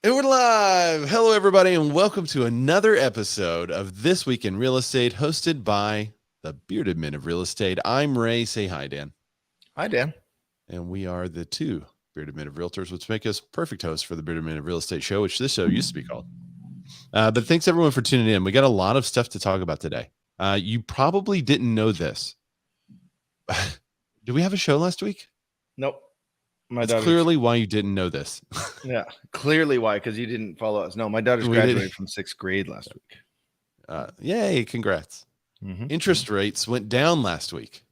And we're live. Hello, everybody, and welcome to another episode of This Week in Real Estate, hosted by the Bearded Men of Real Estate. I'm Ray. Say hi, Dan. Hi, Dan. And we are the two Bearded Men of Realtors, which make us perfect hosts for the Bearded Men of Real Estate show, which this show used to be called. But thanks, everyone, for tuning in. We got a lot of stuff to talk about today. You probably didn't know this. Did we have a show last week? Nope. That's clearly why you didn't know this. Yeah, clearly why, because you didn't follow us. No, my daughter's graduated from 6th grade last week. Yay, congrats. Interest rates went down last week.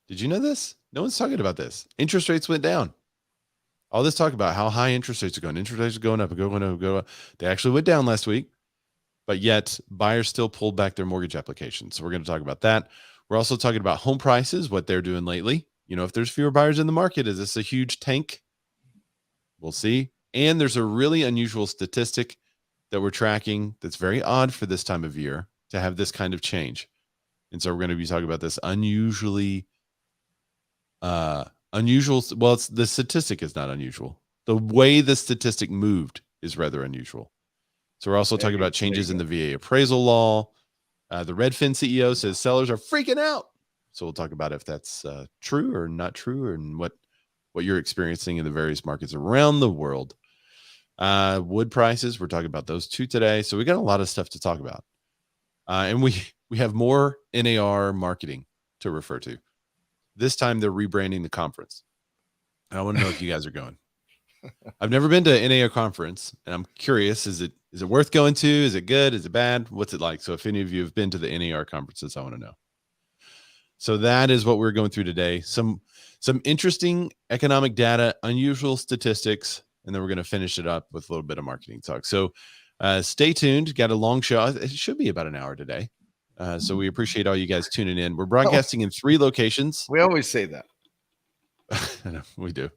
Did you know this? No one's talking about this. Interest rates went down. All this talk about how high interest rates are going. Interest rates are going up, going up. They actually went down last week, but yet buyers still pulled back their mortgage applications. So we're going to talk about that. We're also talking about home prices, what they're doing lately. You know, if there's fewer buyers in the market, is this a huge tank? We'll see. And there's a really unusual statistic that we're tracking that's very odd for this time of year to have this kind of change. And so we're going to be talking about this unusual. Well, the statistic is not unusual. The way the statistic moved is rather unusual. So we're also talking about changes in the VA appraisal law. The Redfin CEO says sellers are freaking out. So we'll talk about if that's true or not true, and what you're experiencing in the various markets around the world. Wood prices, we're talking about those two today. So we got a lot of stuff to talk about. And we have more NAR marketing to refer to. This time they're rebranding the conference. I want to know if you guys are going. I've never been to an NAR conference, and I'm curious, is it worth going to? Is it good? Is it bad? What's it like? So if any of you have been to the NAR conferences, I want to know. So that is what we're going through today. Some interesting economic data, unusual statistics, and then we're going to finish it up with a little bit of marketing talk. So stay tuned. Got a long show. It should be about an hour today. So we appreciate all you guys tuning in. We're broadcasting in 3 locations. We always say that. I know, we do.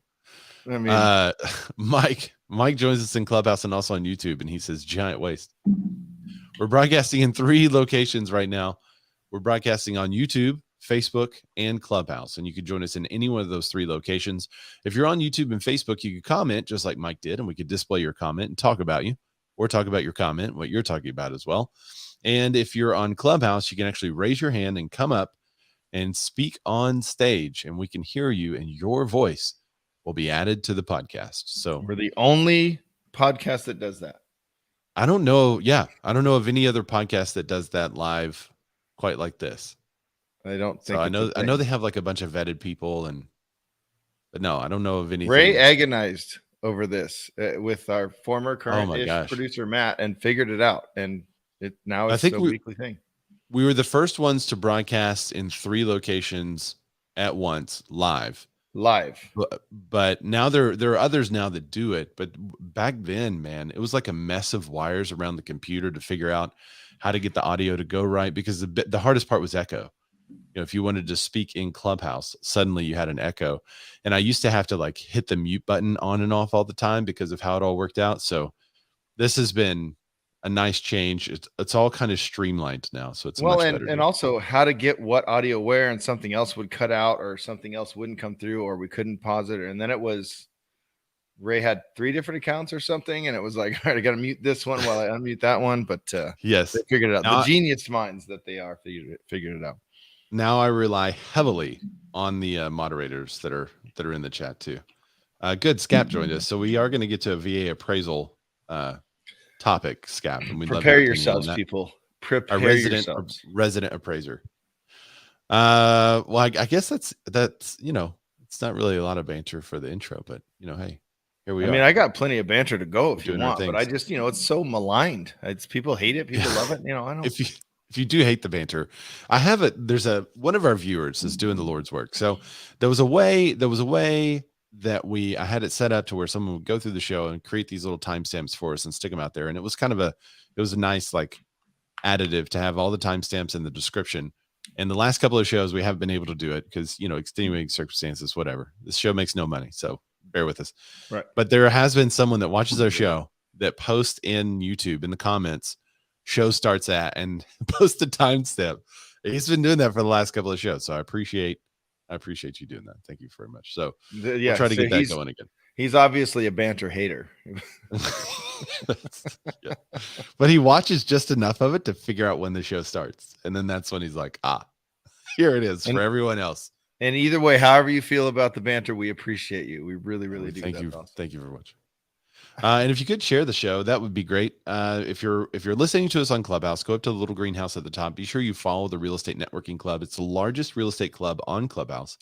I mean, Mike joins us in Clubhouse and also on YouTube, and he says giant waste. We're broadcasting in 3 locations right now. We're broadcasting on YouTube, Facebook, and Clubhouse, and you can join us in any one of those 3 locations. If you're on YouTube and Facebook, you could comment just like Mike did, and we could display your comment and talk about you, or talk about your comment, what you're talking about as well. And if you're on Clubhouse, you can actually raise your hand and come up and speak on stage, and we can hear you, and your voice will be added to the podcast. So we're the only podcast that does that. I don't know. Yeah, I don't know of any other podcast that does that live quite like this. I don't think so. I know they have like a bunch of vetted people, but no, I don't know of anything. Ray agonized over this with our former current producer Matt, and figured it out, and now it's a weekly thing. We were the first ones to broadcast in 3 locations at once live. But now there are others now that do it. But back then, man, it was like a mess of wires around the computer to figure out how to get the audio to go right, because the hardest part was echo. You know, if you wanted to speak in Clubhouse, suddenly you had an echo, and I used to have to like hit the mute button on and off all the time because of how it all worked out. So this has been a nice change. It's all kind of streamlined now, so it's much better. And also how to get what audio where, and something else would cut out, or something else wouldn't come through, or we couldn't pause it, and then it was Ray had 3 different accounts or something, and it was like, all right, I got to mute this one while I unmute that one. But yes, they figured it out. The genius minds that they are figured it out. Now I rely heavily on the moderators that are in the chat too. Good, Scap joined us, so we are going to get to a VA appraisal topic, Scap, and we prepare yourselves, people. Prepare yourselves. Resident appraiser. Well, I guess that's you know, it's not really a lot of banter for the intro, but you know, hey, here we are. I mean, I got plenty of banter to go if you want, but I just, you know, it's so maligned. It's people hate it, people love it. You know, I don't. If you do hate the banter, there's one of our viewers is doing the Lord's work. So there was a way that I had it set up to where someone would go through the show and create these little timestamps for us and stick them out there. And it was a nice like additive to have all the timestamps in the description. And the last couple of shows, we haven't been able to do it because, you know, extenuating circumstances, whatever. This show makes no money, so bear with us. Right. But there has been someone that watches our show that posts in YouTube in the comments, show starts at, and post a timestamp. He's been doing that for the last couple of shows, so I appreciate you doing that. Thank you very much. So we'll try to get that going again. He's obviously a banter hater. Yeah. But he watches just enough of it to figure out when the show starts. And then that's when he's like, here it is for everyone else. And either way, however you feel about the banter, we appreciate you. We really, really do. Thank you. Awesome. Thank you very much. And if you could share the show, that would be great. If you're listening to us on Clubhouse, go up to the little greenhouse at the top. Be sure you follow the Real Estate Networking Club. It's the largest real estate club on Clubhouse.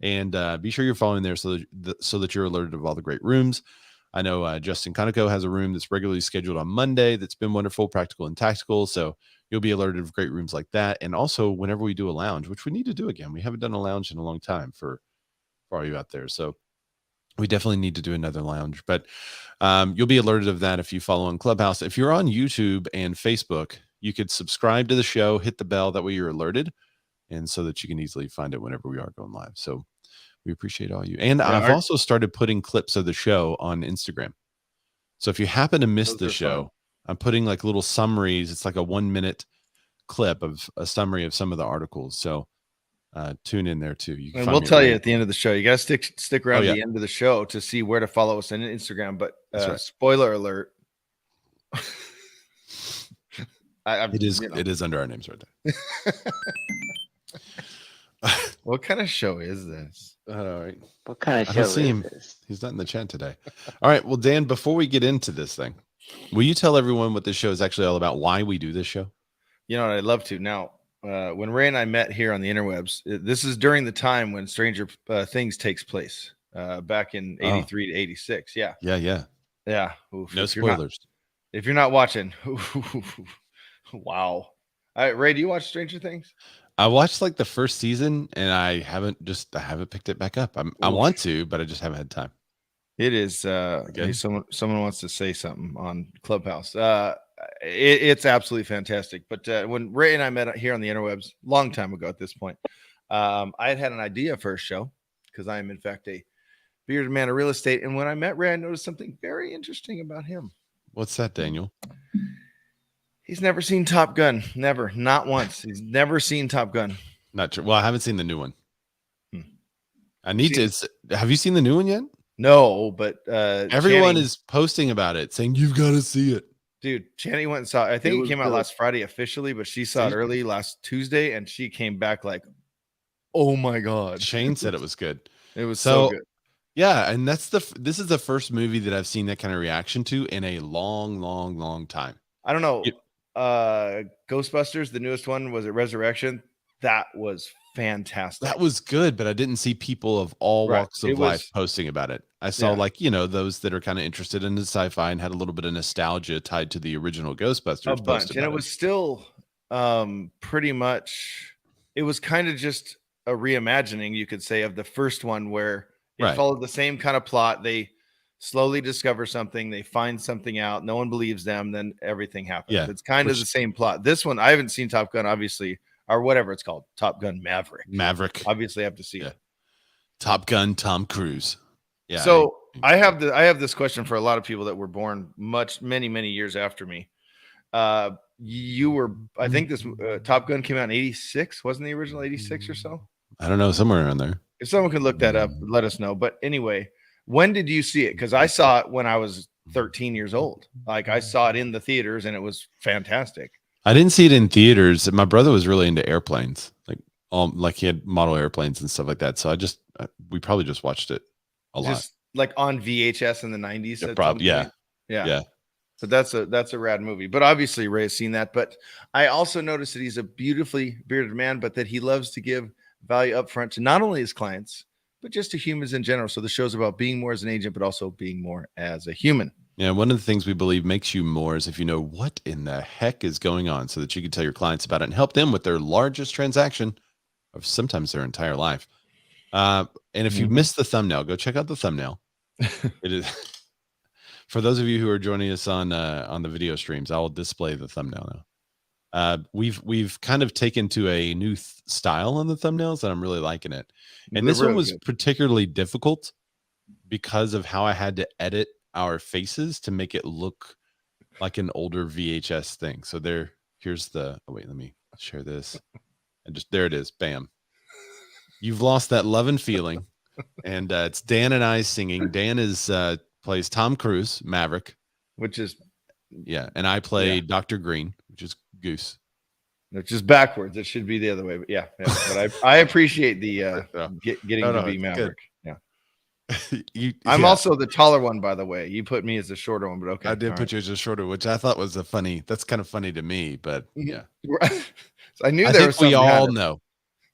And be sure you're following there so that you're alerted of all the great rooms. I know Justin Conoco has a room that's regularly scheduled on Monday that's been wonderful, practical and tactical. So you'll be alerted of great rooms like that. And also whenever we do a lounge, which we need to do again, we haven't done a lounge in a long time for all you out there. So we definitely need to do another lounge, but you'll be alerted of that if you follow on Clubhouse. If you're on YouTube and Facebook, you could subscribe to the show, hit the bell. That way you're alerted, and so that you can easily find it whenever we are going live. So we appreciate all you. And I've also started putting clips of the show on Instagram. So if you happen to miss the show, I'm putting like little summaries. It's like a 1-minute clip of a summary of some of the articles. So tune in there too. And we'll tell you at the end of the show. You got to stick around the end of the show to see where to follow us on Instagram. But spoiler alert, it is under our names right there. What kind of show is this? All right. What kind of show is this? He's not in the chat today. All right. Well, Dan, before we get into this thing, will you tell everyone what this show is actually all about? Why we do this show? You know, I'd love to. Now, when Ray and I met here on the interwebs, this is during the time when Stranger Things takes place, back in 83 to 86. Yeah. Oof. No spoilers. If you're not watching, wow. All right, Ray, do you watch Stranger Things? I watched like the first season, and I haven't picked it back up. I want to, but I just haven't had time. It is. Hey, someone wants to say something on Clubhouse. It's absolutely fantastic. But when Ray and I met here on the interwebs, long time ago at this point, I had an idea for a show because I am in fact a bearded man of real estate. And when I met Ray, I noticed something very interesting about him. What's that, Daniel? He's never seen Top Gun. Never, not once. He's never seen Top Gun. Not true. Well, I haven't seen the new one. I need to. Have you seen the new one yet? No, but everyone is posting about it, saying you've got to see it. Dude, Channing went and saw it. I think it came out last Friday officially, but she saw it early last Tuesday, and she came back like, "Oh my god!" Shane said it was good. It was so good. Yeah, and this is the first movie that I've seen that kind of reaction to in a long time. I don't know. Ghostbusters, the newest one, was it Resurrection? That was fantastic. That was good, but I didn't see people of all walks of life posting about it. I saw those that are kind of interested in the sci-fi and had a little bit of nostalgia tied to the original Ghostbusters. A bunch, and it was still pretty much. It was kind of just a reimagining, you could say, of the first one, where it followed the same kind of plot. They slowly discover something, they find something out, no one believes them, then everything happens. It's kind of the same plot. This one, I haven't seen Top Gun, obviously, or whatever it's called, Top Gun Maverick. Obviously, I have to see it. Top Gun Tom Cruise. Yeah. So I have this question for a lot of people that were born many years after me. You were, I think this Top Gun came out in 86, wasn't the original 86 or so? I don't know, somewhere around there. If someone could look that up, let us know. But anyway, when did you see it? Because I saw it when I was 13 years old. Like, I saw it in the theaters, and it was fantastic. I didn't see it in theaters. My brother was really into airplanes, like he had model airplanes and stuff like that. So we probably just watched it a lot, like on VHS in the 90s. Yeah. So that's a rad movie. But obviously Ray's seen that. But I also noticed that he's a beautifully bearded man, but that he loves to give value up front to not only his clients, but just to humans in general. So the show's about being more as an agent, but also being more as a human. Yeah, one of the things we believe makes you more is if you know what in the heck is going on, so that you can tell your clients about it and help them with their largest transaction of sometimes their entire life. And if you missed the thumbnail, go check out the thumbnail. It is for those of you who are joining us on the video streams. I will display the thumbnail now. We've kind of taken to a new style on the thumbnails, and I'm really liking it. And this one was particularly difficult because of how I had to edit our faces to make it look like an older VHS thing. So here's the, wait, let me share this. And there it is. Bam. You've lost that love and feeling And it's Dan and I singing. Dan is plays Tom Cruise, Maverick, which is and I play Dr. Green, which is Goose. It's just backwards. It should be the other way, but yeah. But I appreciate the getting to be Maverick. Good. Yeah. I'm also the taller one, by the way. You put me as the shorter one, but okay. I did put you as a shorter, which I thought was that's kind of funny to me, but yeah. So I knew there was we all know.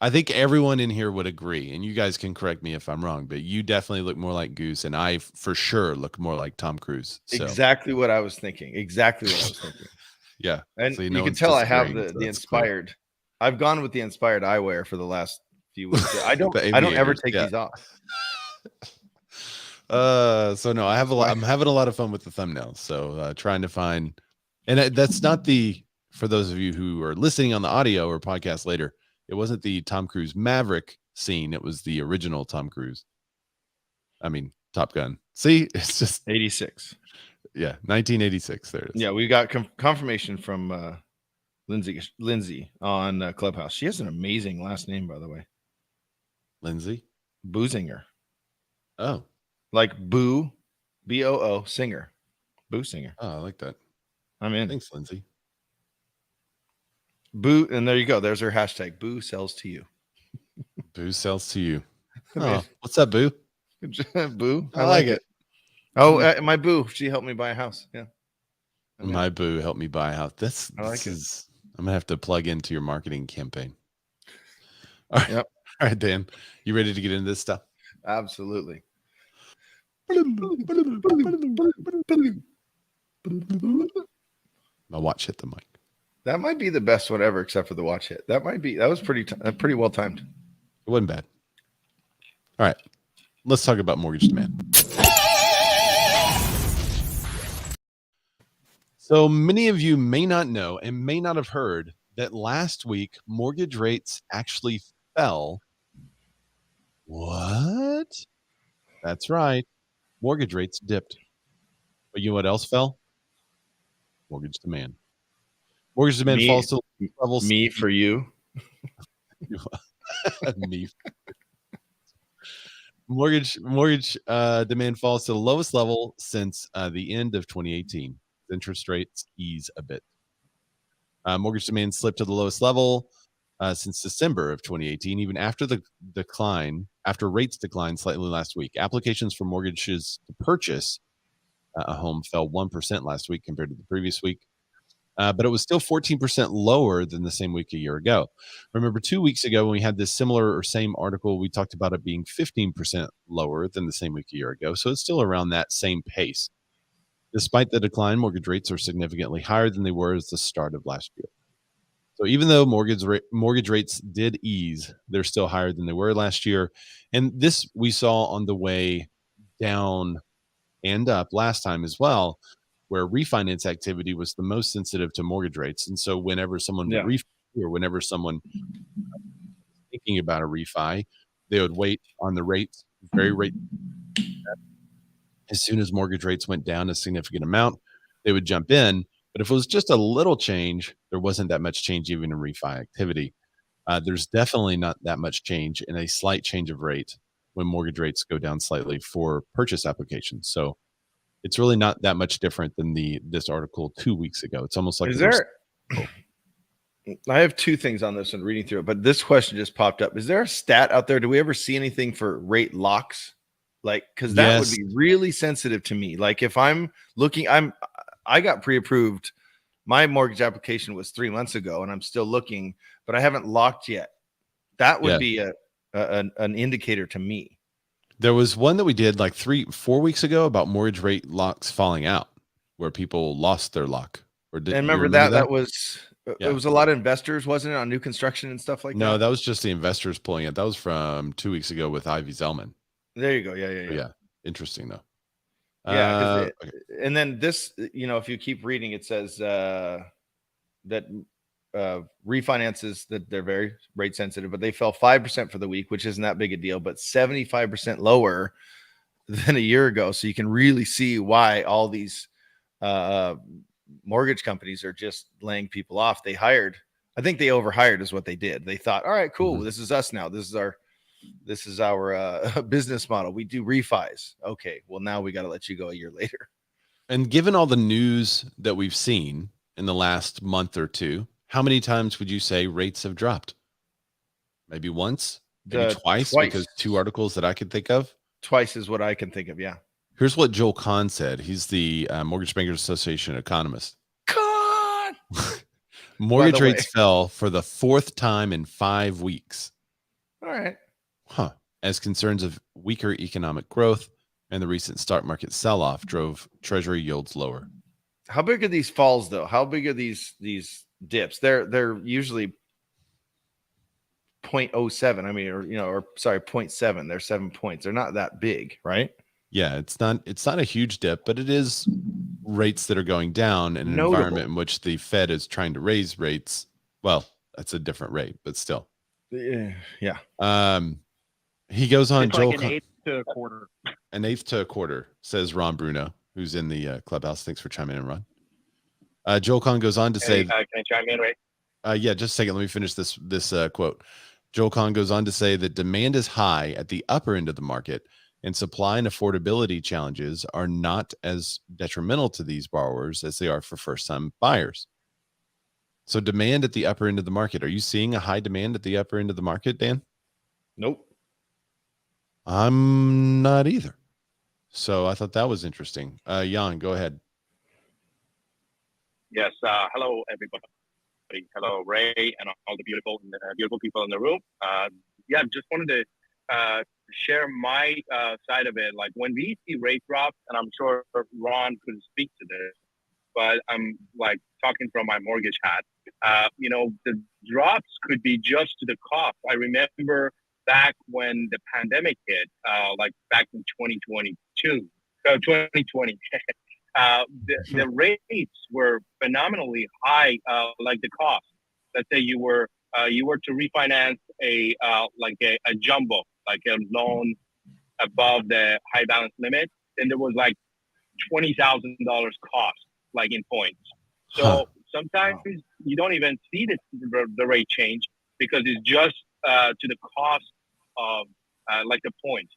I think everyone in here would agree, and you guys can correct me if I'm wrong, but you definitely look more like Goose, and I for sure look more like Tom Cruise. So. Exactly what I was thinking. Yeah. And so you can tell I have the inspired. Cool. I've gone with the inspired eyewear for the last few weeks. I don't ever take these off. So no, I'm having a lot of fun with the thumbnails. So trying to find, and that's not for those of you who are listening on the audio or podcast later, it wasn't the Tom Cruise Maverick scene. It was the original Tom Cruise. I mean, Top Gun. See, it's just 86. Yeah. 1986. There it is. Yeah. We got confirmation from Lindsay on Clubhouse. She has an amazing last name, by the way. Lindsay Boozinger. Oh, like Boo, Boo singer, Boo singer. Oh, I like that. I'm in. Thanks, Lindsay. Boo, and there you go. There's her hashtag. Boo sells to you. Boo sells to you. Oh, what's up, Boo? Boo, I like it. Oh, my Boo. She helped me buy a house. Yeah. My Boo helped me buy a house. This is. I'm gonna have to plug into your marketing campaign. All right. Yep. All right, Dan. You ready to get into this stuff? Absolutely. My watch hit the mic. That might be the best one ever, except for the watch hit. That was pretty well timed. It wasn't bad. All right, let's talk about mortgage demand. So many of you may not know and may not have heard that last week mortgage rates actually fell. What? That's right. Mortgage rates dipped. But you know what else fell? Mortgage demand. Mortgage demand falls to levels. Me for you. Me. Mortgage demand falls to the lowest level since the end of 2018. Interest rates ease a bit. Mortgage demand slipped to the lowest level since December of 2018, even after after rates declined slightly last week. Applications for mortgages to purchase a home fell 1% last week compared to the previous week. But it was still 14% lower than the same week a year ago. Remember, 2 weeks ago when we had this similar or same article, we talked about it being 15% lower than the same week a year ago. So it's still around that same pace. Despite the decline, mortgage rates are significantly higher than they were at the start of last year. So even though mortgage rates did ease, they're still higher than they were last year. And this we saw on the way down and up last time as well, where refinance activity was the most sensitive to mortgage rates. And so whenever someone would refi, or whenever someone thinking about a refi, they would wait on the rates, as soon as mortgage rates went down a significant amount, they would jump in. But if it was just a little change, there wasn't that much change even in refi activity. There's definitely not that much change in a slight change of rate when mortgage rates go down slightly for purchase applications. So it's really not that much different than this article 2 weeks ago. It's almost like I have two things on this and reading through it, but this question just popped up. Is there a stat out there? Do we ever see anything for rate locks? Like, because that would be really sensitive to me. Like if I'm looking, I got pre-approved. My mortgage application was 3 months ago and I'm still looking, but I haven't locked yet. That would be an indicator to me. There was one that we did like 3-4 weeks ago about mortgage rate locks falling out, where people lost their lock. And remember that was it was a lot of investors, wasn't it, on new construction and stuff like that? No, that was just the investors pulling it. That was from 2 weeks ago with Ivy Zellman. There you go. Yeah. Interesting though. Yeah. And then this, if you keep reading, it says that refinances, that they're very rate sensitive, but they fell 5% for the week, which isn't that big a deal, but 75% lower than a year ago. So you can really see why all these mortgage companies are just laying people off. I think they overhired is what they did. They thought, all right, cool. This is us now. This is our this is our business model. We do refis. Okay, well now we got to let you go a year later. And given all the news that we've seen in the last month or two, how many times would you say rates have dropped? Maybe once, maybe twice, because 2 articles that I could think of. Twice is what I can think of. Yeah. Here's what Joel Kahn said. He's the Mortgage Bankers Association economist. Kahn! Mortgage rates fell for the 4th time in 5 weeks. All right. Huh. As concerns of weaker economic growth and the recent stock market sell-off drove Treasury yields lower. How big are these falls, though? How big are these dips? They're usually 0.07. I mean, or 0.7. They're 7 points. They're not that big, right? Yeah, it's not a huge dip, but it is rates that are going down in an environment in which the Fed is trying to raise rates. Well, that's a different rate, but still. Yeah. He goes on. It's Joel, like an eighth to a quarter. An eighth to a quarter, says Ron Bruno, who's in the Clubhouse. Thanks for chiming in, Ron. Joel Kahn goes on to say, can I chime in, right? Yeah, just a second. Let me finish this quote. Joel Kahn goes on to say that demand is high at the upper end of the market, and supply and affordability challenges are not as detrimental to these borrowers as they are for first-time buyers. So demand at the upper end of the market. Are you seeing a high demand at the upper end of the market, Dan? Nope. I'm not either. So I thought that was interesting. Jan, go ahead. Yes. Hello, everybody. Hello, Ray, and all the beautiful people in the room. Yeah, just wanted to share my side of it. Like when we see rate drops, and I'm sure Ron could speak to this, but I'm like talking from my mortgage hat. The drops could be just to the cost. I remember back when the pandemic hit, like back in 2020. The rates were phenomenally high, like the cost. Let's say you were to refinance a jumbo, like a loan above the high balance limit, then there was like $20,000 cost, like in points. So sometimes you don't even see the rate change because it's just to the cost of like the points.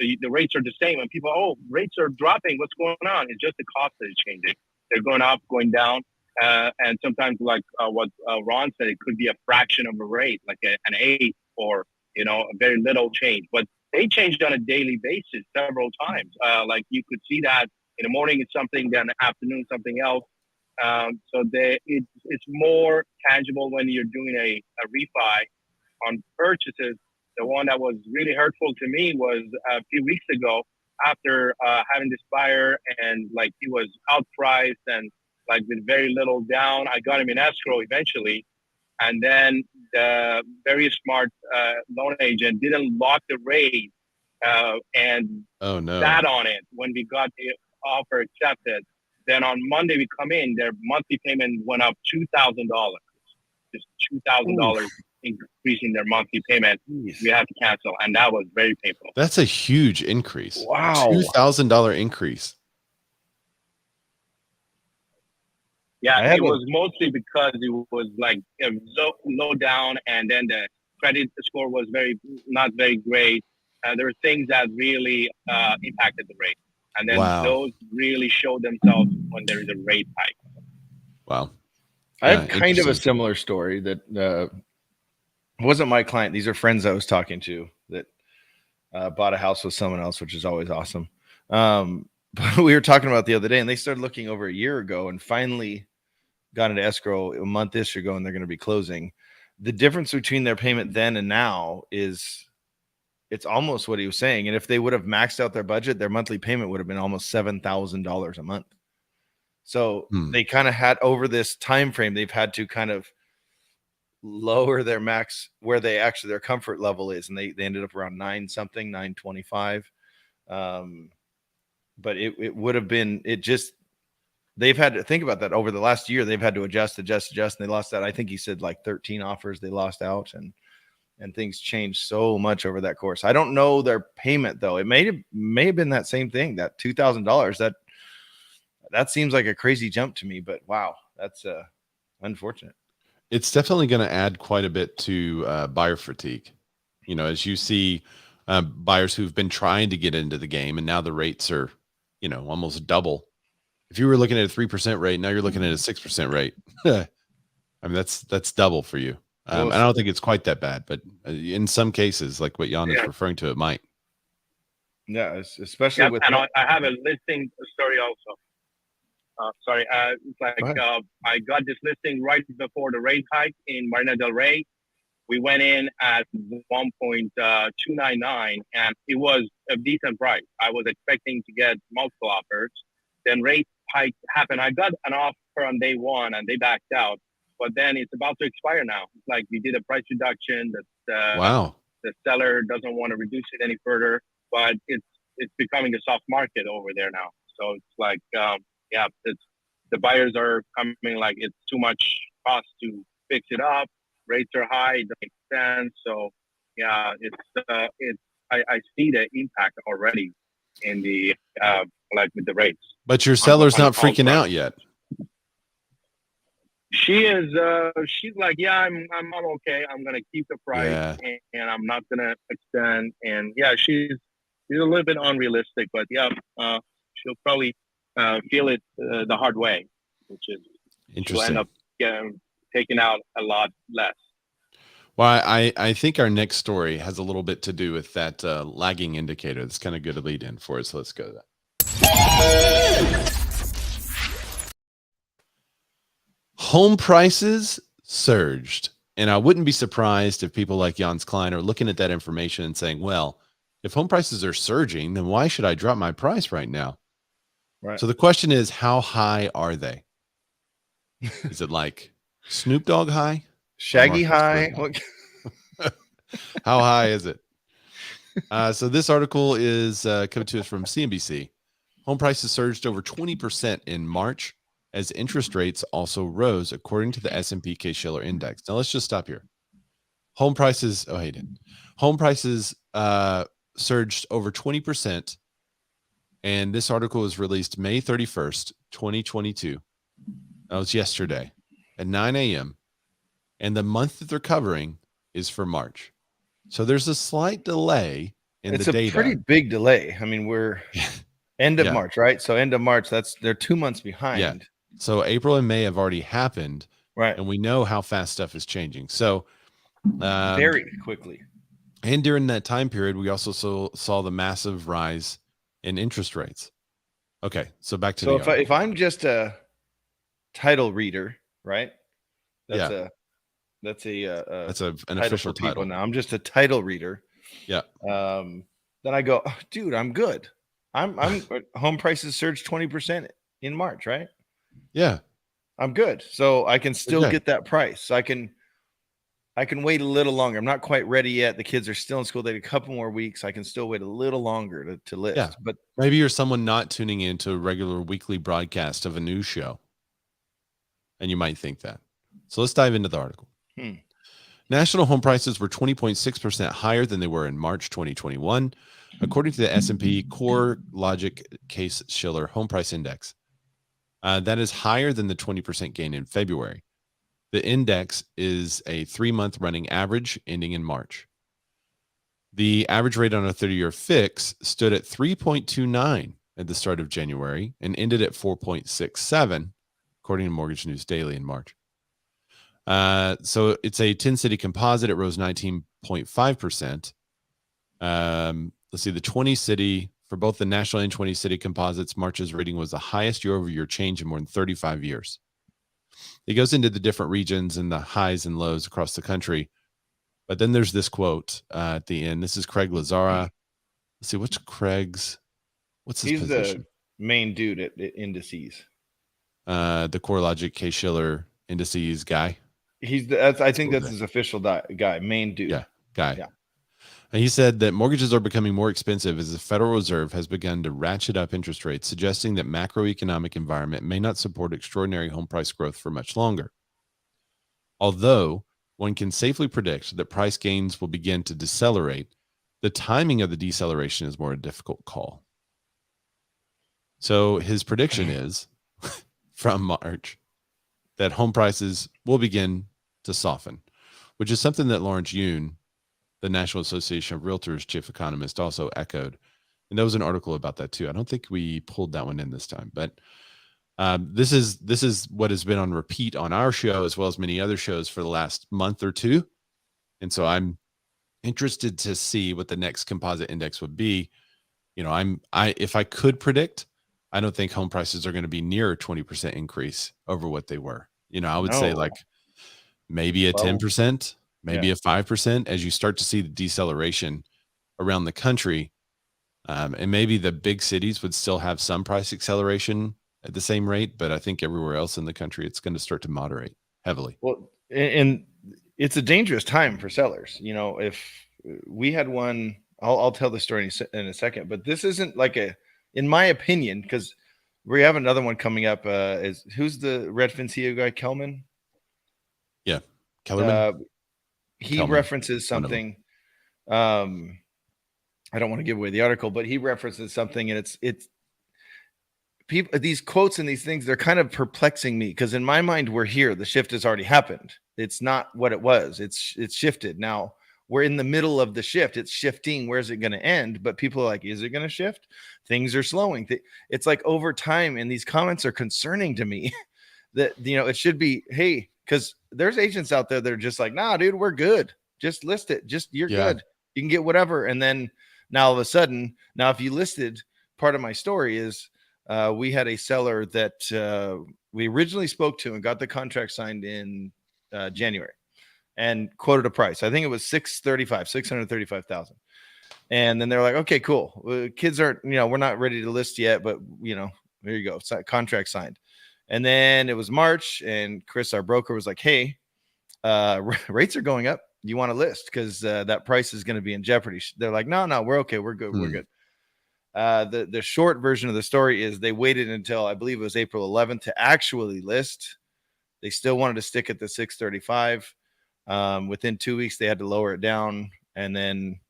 So the rates are the same, and people, rates are dropping. What's going on? It's just the cost that is changing. They're going up, going down, and sometimes, like what Ron said, it could be a fraction of a rate, like an eighth, or a very little change. But they changed on a daily basis several times. Like you could see that in the morning it's something, then in the afternoon something else. So it's more tangible when you're doing a refi on purchases. The one that was really hurtful to me was a few weeks ago after having this buyer, and like he was outpriced and like with very little down. I got him in escrow eventually. And then the very smart loan agent didn't lock the rate and sat on it when we got the offer accepted. Then on Monday we come in, their monthly payment went up $2,000. Just $2,000 increasing their monthly payment. We had to cancel, and that was very painful. That's a huge increase. Wow. $2,000 increase. Yeah, it was mostly because it was like low down, and then the credit score was not very great. There were things that really impacted the rate, and then those really show themselves when there is a rate hike. Wow. I have kind of a similar story that wasn't my client. These are friends I was talking to that bought a house with someone else, which is always awesome. But we were talking about the other day, and they started looking over a year ago and finally got into escrow a month-ish ago, and they're going to be closing. The difference between their payment then and now is it's almost what he was saying. And if they would have maxed out their budget, their monthly payment would have been almost $7,000 a month. So they kind of had, over this time frame, they've had to kind of lower their max where they actually their comfort level is, and they ended up around 925. But it would have been, they've had to think about that over the last year. They've had to adjust, and they lost that. I think he said like 13 offers they lost out, and things changed so much over that course. I don't know their payment though. It may have been that same thing, that $2,000. That seems like a crazy jump to me, but wow, that's unfortunate. It's definitely going to add quite a bit to buyer fatigue. You know, as you see buyers who've been trying to get into the game, and now the rates are, you know, almost double. If you were looking at a 3% rate, now you're looking at a 6% rate. I mean, that's double for you. I don't think it's quite that bad, but in some cases, like what Jan is referring to, it might. Yeah, especially with. And I have a listing story also. Sorry, it's like I got this listing right before the rate hike in Marina del Rey. We went in at 1.299, and it was a decent price. I was expecting to get multiple offers. Then rate hike happened. I got an offer on day one, and they backed out. But then it's about to expire now. It's like we did a price reduction. That the seller doesn't want to reduce it any further, but it's becoming a soft market over there now. So it's like, it's the buyers are coming like it's too much cost to fix it up. Rates are high. It doesn't make sense. So yeah, I see the impact already in the like with the rates. But your seller's not freaking out yet. She is. She's like, yeah, I'm okay. I'm gonna keep the price, and I'm not gonna extend. And yeah, she's a little bit unrealistic, but yeah, she'll probably feel it the hard way, which is she'll end up taking out a lot less. Well, I think our next story has a little bit to do with that lagging indicator. That's kind of good to lead in for it. So let's go to that. Home prices surged. And I wouldn't be surprised if people like Jans Klein are looking at that information and saying, well, if home prices are surging, then why should I drop my price right now? Right. So the question is, how high are they? Is it like Snoop Dogg high? Shaggy high? How high is it? So this article is coming to us from CNBC. Home prices surged over 20% in March as interest rates also rose, according to the S&P Case-Shiller Index. Now let's just stop here. Home prices, home prices surged over 20%. And this article was released May 31st, 2022. That was yesterday at 9 a.m. And the month that they're covering is for March. So there's a slight delay in the data. It's a pretty big delay. I mean, we're end of March, right? So end of March, they're 2 months behind. Yeah. So April and May have already happened. Right. And we know how fast stuff is changing. So very quickly. And during that time period, we also saw the massive rise in interest rates. Okay. So back to if I'm just a title reader, right? That's an official title. Now I'm just a title reader. Yeah. Then I go, oh, dude, I'm good. I'm home prices surged 20% in March, right? Yeah. I'm good. So I can still get that price. I can wait a little longer. I'm not quite ready yet. The kids are still in school. They have a couple more weeks. I can still wait a little longer to list. Yeah. But maybe you're someone not tuning into a regular weekly broadcast of a news show. And you might think that. So let's dive into the article. National home prices were 20.6% higher than they were in March 2021, according to the S&P Core Logic Case-Shiller Home Price Index. That is higher than the 20% gain in February. The index is a 3-month running average ending in March. The average rate on a 30-year fix stood at 3.29 at the start of January and ended at 4.67, according to Mortgage News Daily in March. So it's a 10-city composite. It rose 19.5%. Let's see, the 20-city, for both the national and 20-city composites, March's rating was the highest year-over-year change in more than 35 years. It goes into the different regions and the highs and lows across the country. But then there's this quote at the end. This is Craig Lazara. Let's see, what's his position? He's the main dude at indices. The CoreLogic Case-Shiller indices guy. I think that's his official guy, main dude. Yeah, guy. Yeah. And he said that mortgages are becoming more expensive as the Federal Reserve has begun to ratchet up interest rates, suggesting that macroeconomic environment may not support extraordinary home price growth for much longer. Although one can safely predict that price gains will begin to decelerate, the timing of the deceleration is more a difficult call. So his prediction is from March that home prices will begin to soften, which is something that Lawrence Yun, the National Association of Realtors chief economist also echoed. And there was an article about that too. I don't think we pulled that one in this time, but this is what has been on repeat on our show as well as many other shows for the last month or two. And so I'm interested to see what the next composite index would be. If I could predict, I don't think home prices are going to be near a 20% increase over what they were. I would say like maybe a 10%, maybe a 5% as you start to see the deceleration around the country. And maybe the big cities would still have some price acceleration at the same rate, but I think everywhere else in the country, it's going to start to moderate heavily. Well, and it's a dangerous time for sellers. If we had one, I'll tell the story in a second, but this isn't like in my opinion, because we have another one coming up. Who's the Redfin CEO guy? Kelman? Yeah. Kellerman. He Kelman. References something. I don't want to give away the article, but he references something, and it's people, these quotes and these things, they're kind of perplexing me because in my mind, we're here. The shift has already happened. It's not what it was. It's shifted. Now we're in the middle of the shift. It's shifting. Where's it going to end? But people are like, is it going to shift? Things are slowing. It's like over time. And these comments are concerning to me that, it should be, hey, because there's agents out there that are just like, nah, dude, we're good. Just list it. You're good. You can get whatever. And then now all of a sudden, if you listed, part of my story is we had a seller that we originally spoke to and got the contract signed in January and quoted a price. I think it was $635,000. And then they're like, okay, cool. Kids aren't, we're not ready to list yet, but there you go. Contract signed. And then it was March and Chris, our broker, was like, hey, rates are going up. You want to list because that price is going to be in jeopardy. They're like, no, we're okay. We're good. We're good. The short version of the story is they waited until I believe it was April 11th to actually list. They still wanted to stick at the 635. Within 2 weeks, they had to lower it down. And then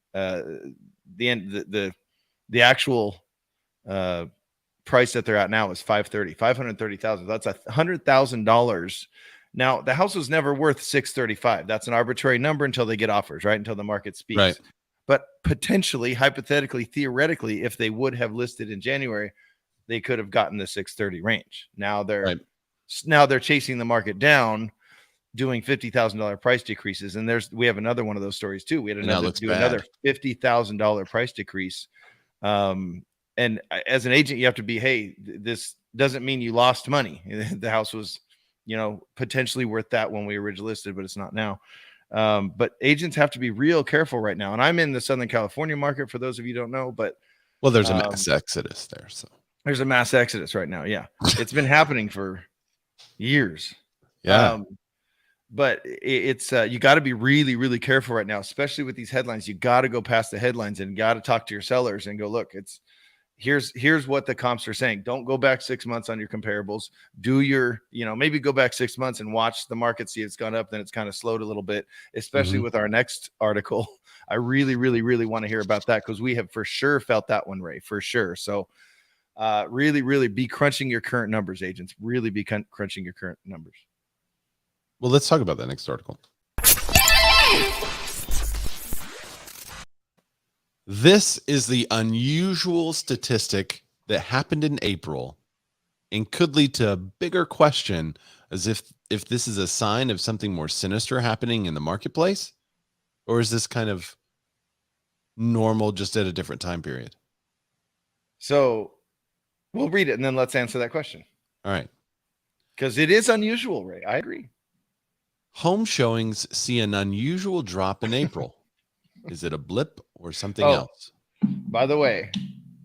the actual price that they're at now is $530,000. That's $100,000. Now, the house was never worth $635,000. That's an arbitrary number until they get offers, right? Until the market speaks. Right. But potentially, hypothetically, theoretically, if they would have listed in January, they could have gotten the 630 range. Now they're chasing the market down, doing $50,000 price decreases. And we have another one of those stories too. We had another $50,000 price decrease. And as an agent, you have to be, hey, this doesn't mean you lost money. The house was, potentially worth that when we originally listed, but it's not now. But agents have to be real careful right now. And I'm in the Southern California market, for those of you who don't know, but there's a mass exodus there. So there's a mass exodus right now. Yeah. It's been happening for years. Yeah. But it's you got to be really, really careful right now, especially with these headlines. You got to go past the headlines and got to talk to your sellers and go, look, here's what the comps are saying. Don't go back 6 months on your comparables. Do your, maybe go back 6 months and watch the market, see it's gone up, then it's kind of slowed a little bit, especially with our next article. I really, really, really want to hear about that because we have for sure felt that one, Ray, for sure. So really, really be crunching your current numbers, agents. Really be crunching your current numbers. Well, let's talk about that next article. This is the unusual statistic that happened in April and could lead to a bigger question as if this is a sign of something more sinister happening in the marketplace, or is this kind of normal just at a different time period? So we'll read it and then let's answer that question. All right. Because it is unusual, Ray. I agree. Home showings see an unusual drop in April. Is it a blip or something else? By the way,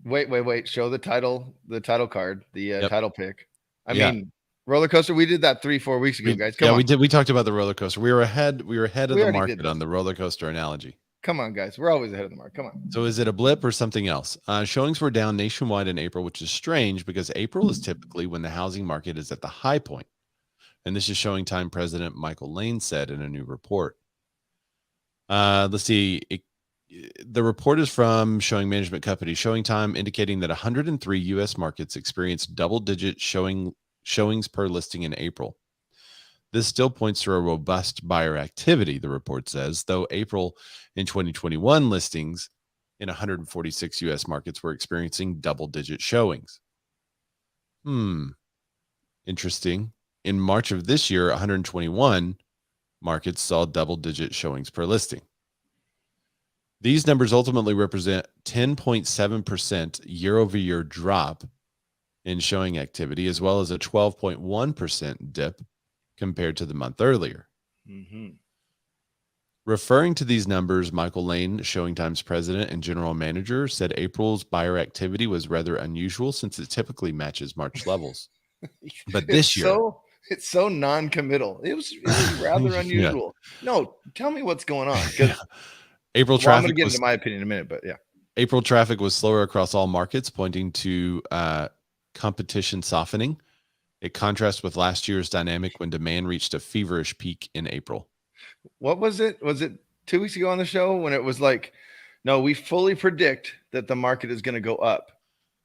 wait. Show the title card, the title pick. I mean, roller coaster. We did that 3-4 weeks ago, guys. Come on. We did. We talked about the roller coaster. We were ahead of the market on the roller coaster analogy. Come on, guys. We're always ahead of the market. Come on. So is it a blip or something else? Showings were down nationwide in April, which is strange because April is typically when the housing market is at the high point. And this is Showing Time President Michael Lane said in a new report. Let's see. The report is from Showing Management Company Showing Time, indicating that 103 U.S. markets experienced double-digit showings per listing in April. This still points to a robust buyer activity, the report says, though April in 2021 listings in 146 U.S. markets were experiencing double-digit showings. Interesting. In March of this year, 121 markets saw double-digit showings per listing. These numbers ultimately represent 10.7% year-over-year drop in showing activity, as well as a 12.1% dip compared to the month earlier. Referring to these numbers, Michael Lane, Showing Time's president and general manager, said April's buyer activity was rather unusual since it typically matches March levels. But this year, it's so non-committal. It was rather unusual. No, tell me what's going on. April I'm traffic going to get was, into my opinion in a minute, but yeah. April traffic was slower across all markets, pointing to competition softening. It contrasts with last year's dynamic when demand reached a feverish peak in April. What was it? Was it 2 weeks ago on the show when it was like, no, we fully predict that the market is going to go up,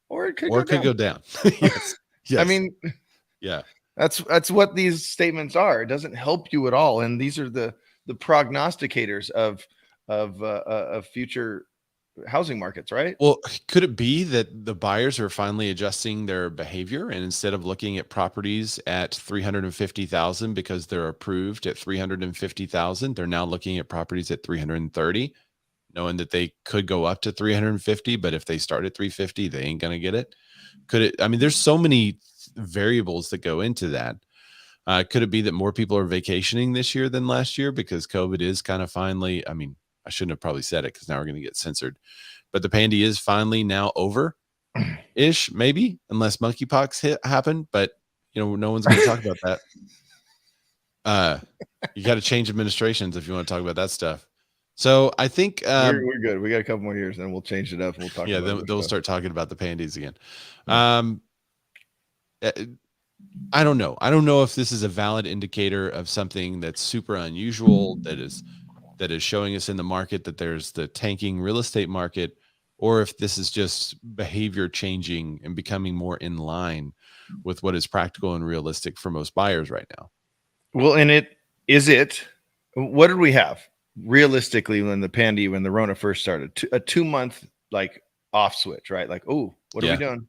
or it could go down. Yes. I mean, yeah, that's what these statements are. It doesn't help you at all, and these are the prognosticators of future housing markets, right? Well, could it be that the buyers are finally adjusting their behavior, and instead of looking at properties at 350,000 because they're approved at 350,000, they're now looking at properties at 330, knowing that they could go up to 350, but if they start at 350, they ain't going to get it. Could it? I mean, there's so many variables that go into that. Could it be that more people are vacationing this year than last year because COVID is kind of finally, I mean, I shouldn't have probably said it because now we're going to get censored, but the pandy is finally now over ish, maybe, unless monkeypox happened, but no one's going to talk about that. You got to change administrations if you want to talk about that stuff. So I think we're good. We got a couple more years, then we'll change it up and we'll talk. Yeah, then they'll start talking about the pandies again. I don't know. I don't know if this is a valid indicator of something that's super unusual that is showing us in the market that there's the tanking real estate market, or if this is just behavior changing and becoming more in line with what is practical and realistic for most buyers right now. Well, and what did we have realistically when the Rona first started? A 2-month like off switch, right? Like, oh, what are we doing?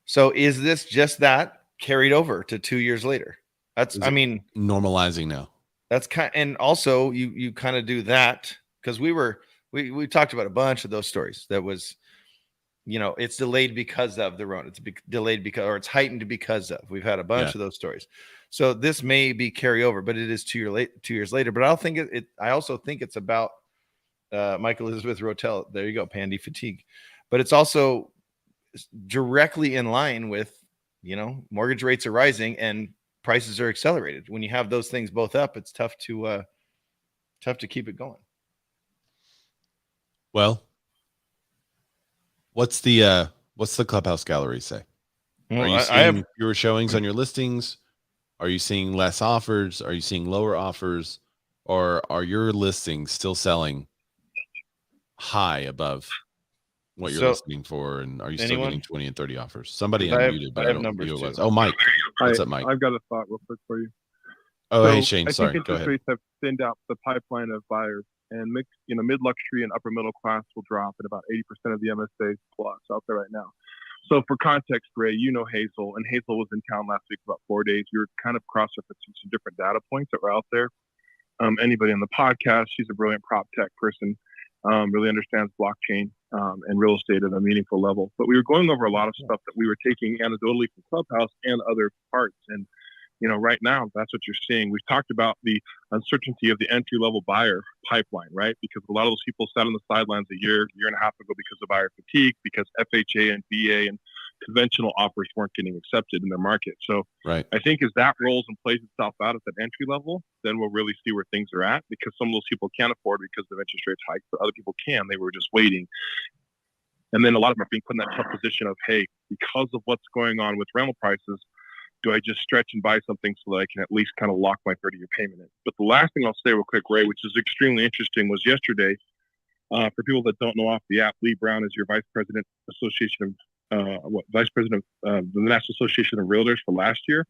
So is this just that carried over to 2 years later? I mean, normalizing now. That's and also you kind of do that because we talked about a bunch of those stories. That was, it's delayed because of the Rona. It's delayed because, or it's heightened because of. We've had a bunch of those stories. So this may be carryover, but it is 2 years later. But I don't think I also think it's about Michael Elizabeth Rotel. There you go, pandy fatigue. But it's also directly in line with, mortgage rates are rising and prices are accelerated. When you have those things both up, it's tough to keep it going. Well, what's the Clubhouse gallery say? Well, are you seeing fewer showings on your listings? Are you seeing less offers? Are you seeing lower offers? Or are your listings still selling high above what you're listing for? And are you still getting 20 and 30 offers? Somebody unmuted, but I don't know who it was. Oh, Mike. What's up, Mike? I've got a thought real quick for you. Oh, hey, Shane. Sorry. I think interest rates have thinned out the pipeline of buyers, and mid-luxury and upper middle class will drop at about 80% of the MSA plus out there right now. So for context, Ray, Hazel, and Hazel was in town last week for about 4 days. We were kind of cross-referencing some different data points that were out there. Anybody on the podcast, she's a brilliant prop tech person, really understands blockchain and real estate at a meaningful level. But we were going over a lot of stuff that we were taking anecdotally from Clubhouse and other parts. And right now, that's what you're seeing. We've talked about the uncertainty of the entry-level buyer pipeline, right? Because a lot of those people sat on the sidelines a year and a half ago because of buyer fatigue, because FHA and VA and conventional offers weren't getting accepted in their market. So right. I think as that rolls and plays itself out at that entry level, then we'll really see where things are at, because some of those people can't afford because of interest rates hikes, but other people can. They were just waiting. And then a lot of them are being put in that tough position of, hey, because of what's going on with rental prices, do I just stretch and buy something so that I can at least kind of lock my 30-year payment in? But the last thing I'll say real quick, Ray, which is extremely interesting, was yesterday, for people that don't know off the app, Lee Brown is your vice president of the National Association of Realtors for last year.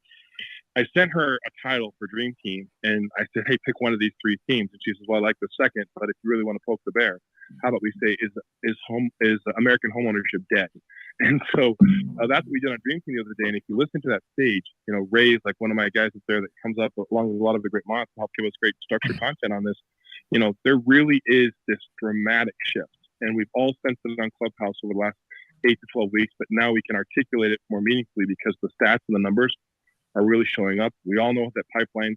I sent her a title for Dream Team, and I said, "Hey, pick one of these 3 teams." And she says, "Well, I like the second, but if you really want to poke the bear, how about we say is American homeownership dead?" And so that's what we did on Dream Team the other day. And if you listen to that stage, Ray's like one of my guys up there that comes up along with a lot of the great mods to help give us great structured content on this. There really is this dramatic shift, and we've all sensed it on Clubhouse over the last 8 to 12 weeks, but now we can articulate it more meaningfully because the stats and the numbers are really showing up. We all know that pipelines,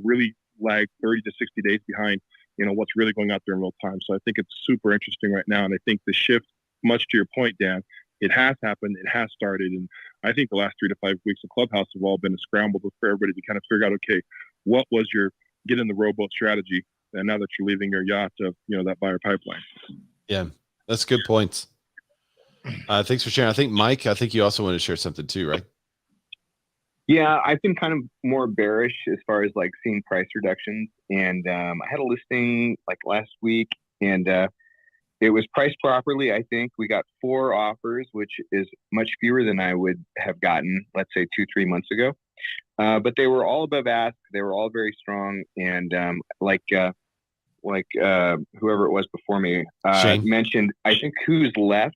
really lag 30 to 60 days behind, what's really going out there in real time. So I think it's super interesting right now. And I think the shift, much to your point, Dan, it has happened. It has started. And I think the last 3 to 5 weeks of Clubhouse have all been a scramble for everybody to kind of figure out, okay, what was your get in the rowboat strategy? And now that you're leaving your yacht of, that buyer pipeline. Yeah, that's good points. Thanks for sharing. I think Mike, you also want to share something too, right? Yeah, I've been kind of more bearish as far as like seeing price reductions. And I had a listing like last week, and it was priced properly. I think we got 4 offers, which is much fewer than I would have gotten, let's say 2-3 months ago. But they were all above ask. They were all very strong. And like whoever it was before me mentioned, I think who's left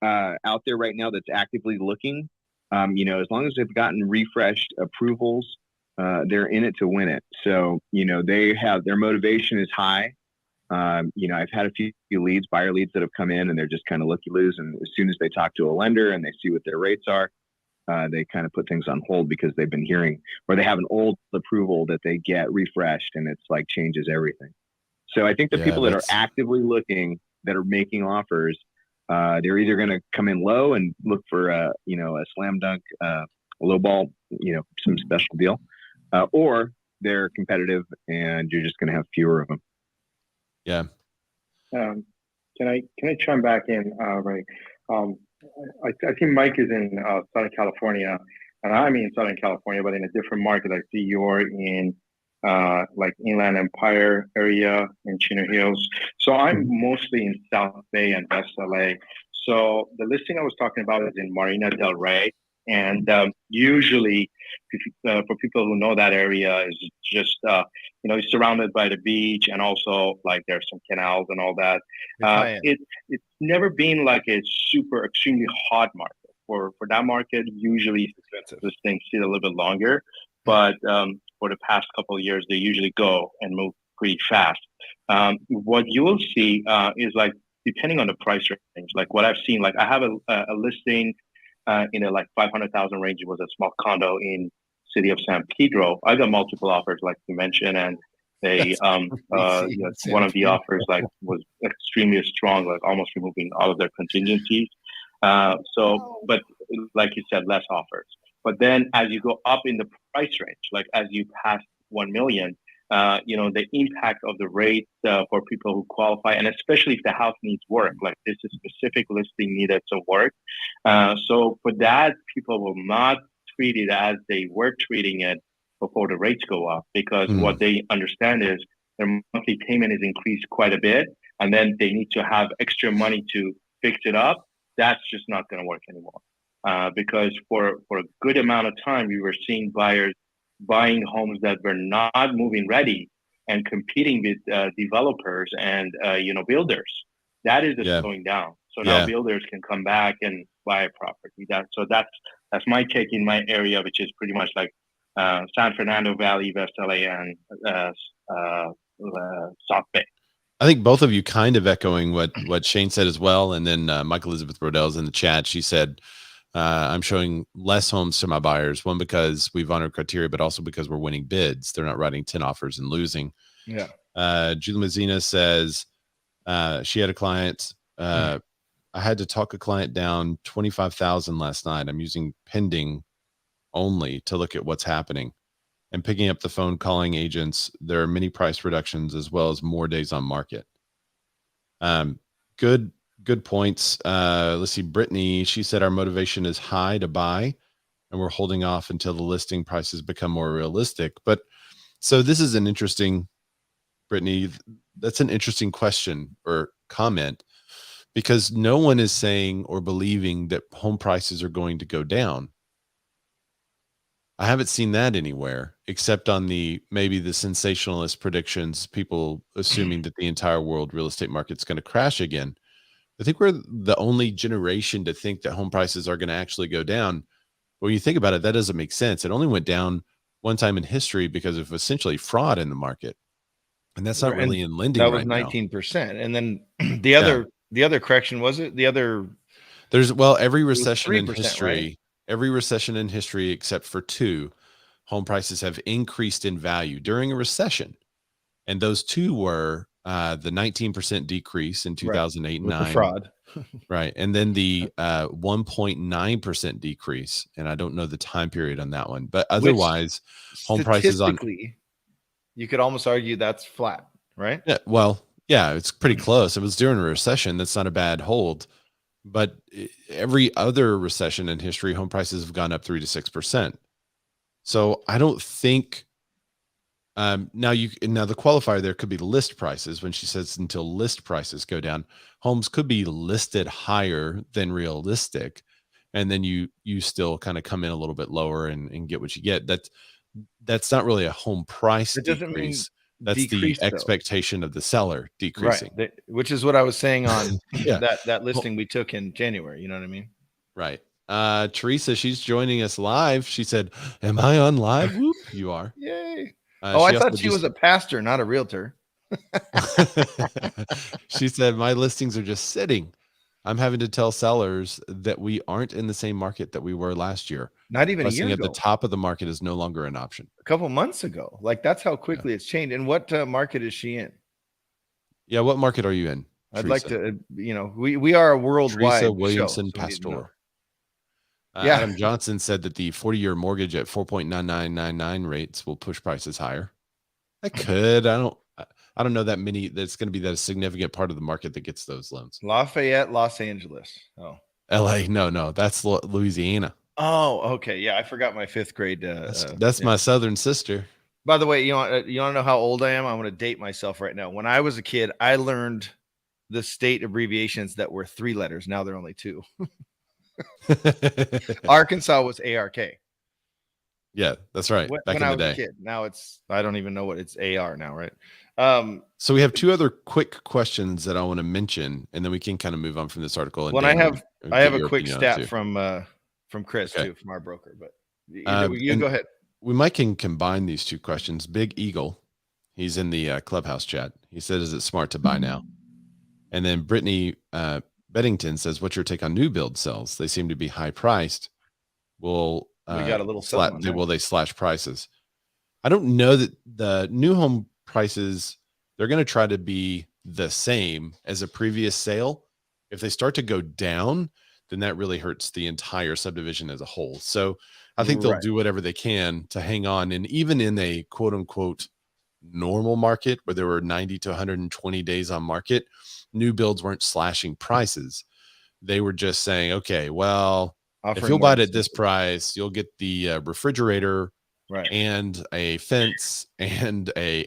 out there right now that's actively looking, as long as they've gotten refreshed approvals, they're in it to win it. So, they have their motivation is high. I've had a few leads, buyer leads that have come in, and they're just kind of looky-loos. And as soon as they talk to a lender and they see what their rates are, they kind of put things on hold because they've been hearing, or they have an old approval that they get refreshed, and it's like changes everything. So I think the people that are actively looking, that are making offers, they're either going to come in low and look for a slam dunk, low ball, some special deal, or they're competitive and you're just going to have fewer of them. Yeah. Can I chime back in, Ray? I think Mike is in Southern California, and I'm in Southern California, but in a different market. I see you're in like Inland Empire area in Chino Hills. So I'm mostly in South Bay and West LA. So the listing I was talking about is in Marina del Rey. And usually for people who know that area, is just, it's surrounded by the beach, and also like there's some canals and all that. It's never been like a super extremely hot market. For that market, usually this thing sit a little bit longer. But for the past couple of years, they usually go and move pretty fast. What you will see is like, depending on the price range, like what I've seen, like I have a listing in a like 500,000 range. It was a small condo in city of San Pedro. I got multiple offers, like you mentioned, and they one of the offers like was extremely strong, like almost removing all of their contingencies. But like you said, less offers. But then as you go up in the price range, like as you pass 1 million, the impact of the rate for people who qualify, and especially if the house needs work, like this is specific listing needed some work. So for that, people will not treat it as they were treating it before the rates go up, because what they understand is their monthly payment is increased quite a bit, and then they need to have extra money to fix it up. That's just not going to work anymore. Because for a good amount of time, we were seeing buyers buying homes that were not moving ready and competing with developers and builders. That is slowing down. So now builders can come back and buy a property. That's my take in my area, which is pretty much like San Fernando Valley, West LA, and South Bay. I think both of you kind of echoing what Shane said as well. And then Michael Elizabeth Brodell's in the chat. She said, I'm showing less homes to my buyers, one, because we've honored criteria, but also because we're winning bids. They're not writing 10 offers and losing. Yeah. Julie Mazzina says she had a client. I had to talk a client down 25,000 last night. I'm using pending only to look at what's happening and picking up the phone, calling agents. There are many price reductions as well as more days on market. Good points. Let's see. Brittany, she said our motivation is high to buy, and we're holding off until the listing prices become more realistic. But so this is an interesting, Brittany, that's an interesting question or comment, because no one is saying or believing that home prices are going to go down. I haven't seen that anywhere except on maybe the sensationalist predictions, people assuming that the entire world real estate market's going to crash again. I think we're the only generation to think that home prices are going to actually go down. But when you think about it, that doesn't make sense. It only went down one time in history because of essentially fraud in the market. And that's not really in lending right now. That was 19%. And then the other correction, was it? Every recession in history, right? Every recession in history except for 2, home prices have increased in value during a recession. And those 2 were the 19% decrease in 2008 and 9. The fraud. Right. And then the 1.9% decrease. And I don't know the time period on that one. But otherwise, home prices you could almost argue that's flat, right? Yeah. Well, yeah, it's pretty close. It was during a recession. That's not a bad hold. But every other recession in history, home prices have gone up 3 to 6%. So I don't think now the qualifier there could be list prices. When she says until list prices go down, homes could be listed higher than realistic, and then you still kind of come in a little bit lower and get what you get. That's not really a home price decrease. That's the expectation of the seller decreasing, right? Which is what I was saying on that listing we took in January. You know what I mean? Right. Teresa, she's joining us live. She said, "Am I on live?" Whoop, you are. Yay! I thought she was a pastor, not a realtor. She said, "My listings are just sitting. I'm having to tell sellers that we aren't in the same market that we were last year. Not even Listing a year ago. at the top of the market is no longer an option. A couple months ago. Like, that's how quickly it's changed. And what market is she in? Yeah, what market are you in? I'd like to, we are a worldwide Teresa Williamson show, Pastor. Adam Johnson said that the 40-year mortgage at 4.9999 rates will push prices higher. I could. I don't know that many. That's going to be that significant part of the market that gets those loans. Lafayette, Los Angeles. Oh, LA. No, that's Louisiana. Oh, okay. Yeah, I forgot my 5th grade. That's my southern sister. By the way, you want to know how old I am? I'm going to date myself right now. When I was a kid, I learned the state abbreviations that were 3 letters. Now they're only 2. Arkansas was ARK. Yeah, that's right. Back in the day. Was a kid. Now I don't even know what it's AR now, right? So we have 2 other quick questions that I want to mention, and then we can kind of move on from this article. And I have a quick stat from Chris too, from our broker, but you go ahead. We might can combine these 2 questions. Big Eagle, he's in the Clubhouse chat. He said, "Is it smart to buy now?" And then Brittany Beddington says, "What's your take on new build sales? They seem to be high priced. We got a little they slash prices?" I don't know that the new home prices, they're going to try to be the same as a previous sale. If they start to go down, then that really hurts the entire subdivision as a whole. So I think they'll do whatever they can to hang on. And even in a quote unquote normal market where there were 90 to 120 days on market, new builds weren't slashing prices. They were just saying, okay, well, if you'll buy it at this price, you'll get the refrigerator, right, and a fence and we'll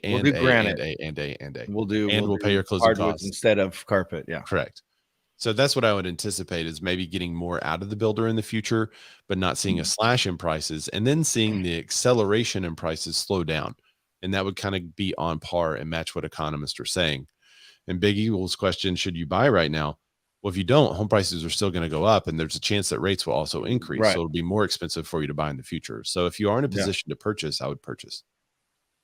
pay your closing costs instead of carpet. Yeah, correct. So that's what I would anticipate, is maybe getting more out of the builder in the future, but not seeing a slash in prices, and then seeing the acceleration in prices slow down. And that would kind of be on par and match what economists are saying. And Big Eagle's question, should you buy right now? Well, if you don't, home prices are still going to go up, and there's a chance that rates will also increase. Right. So it'll be more expensive for you to buy in the future. So if you are in a position to purchase, I would purchase.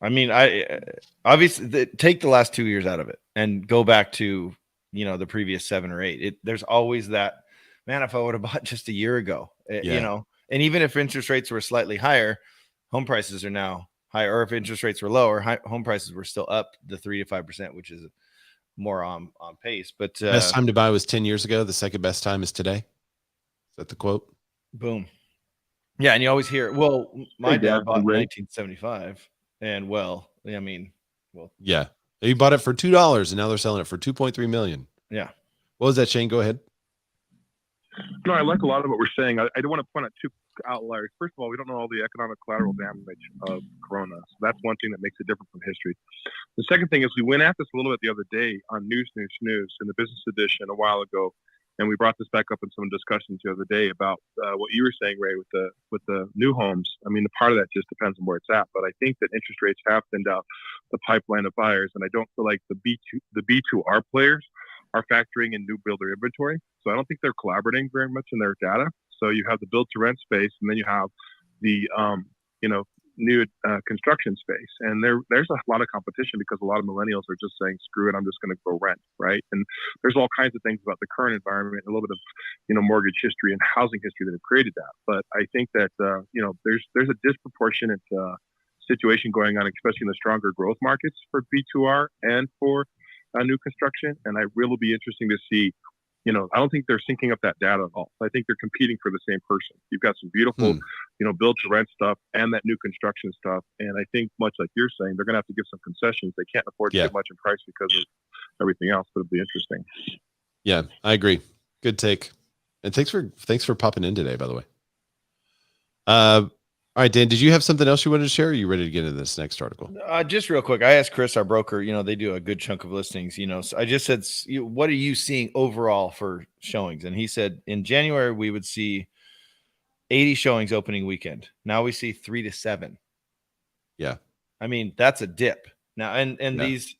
I mean, I obviously take the last 2 years out of it and go back to, the previous 7 or 8. There's always that, man, if I would have bought just a year ago, and even if interest rates were slightly higher, home prices are now higher. Or if interest rates were lower, home prices were still up the 3 to 5%, which is more on pace. But best time to buy was 10 years ago. The second best time is today. Is that the quote? Boom. Yeah. And you always hear, well, my dad bought in 1975, and yeah, he bought it for $2 and now they're selling it for $2.3 million. Yeah. What was that, Shane? Go ahead. No, I like a lot of what we're saying. I do want to point out 2 outliers. First of all, we don't know all the economic collateral damage of Corona. So that's one thing that makes it different from history. The second thing is, we went at this a little bit the other day on News in the Business Edition a while ago. And we brought this back up in some discussions the other day about what you were saying, Ray, with the new homes. I mean, the part of that just depends on where it's at. But I think that interest rates have thinned out the pipeline of buyers, and I don't feel like the B2R players are factoring in new builder inventory. So I don't think they're collaborating very much in their data. So you have the build to rent space, and then you have the new construction space, and there's a lot of competition because a lot of millennials are just saying, screw it, I'm just going to go rent, right? And there's all kinds of things about the current environment, a little bit of mortgage history and housing history that have created that. But I think that there's a disproportionate situation going on, especially in the stronger growth markets for B2R and for new construction. And it will be interesting to see. I don't think they're syncing up that data at all. I think they're competing for the same person. You've got some beautiful, build to rent stuff and that new construction stuff. And I think, much like you're saying, they're going to have to give some concessions. They can't afford to get much in price because of everything else. But it'll be interesting. Yeah, I agree. Good take. And thanks for popping in today, by the way. All right, Dan, did you have something else you wanted to share? Or are you ready to get into this next article? Just real quick. I asked Chris, our broker, they do a good chunk of listings, so I just said, what are you seeing overall for showings? And he said in January, we would see 80 showings opening weekend. Now we see 3 to 7. Yeah. I mean, that's a dip now. And these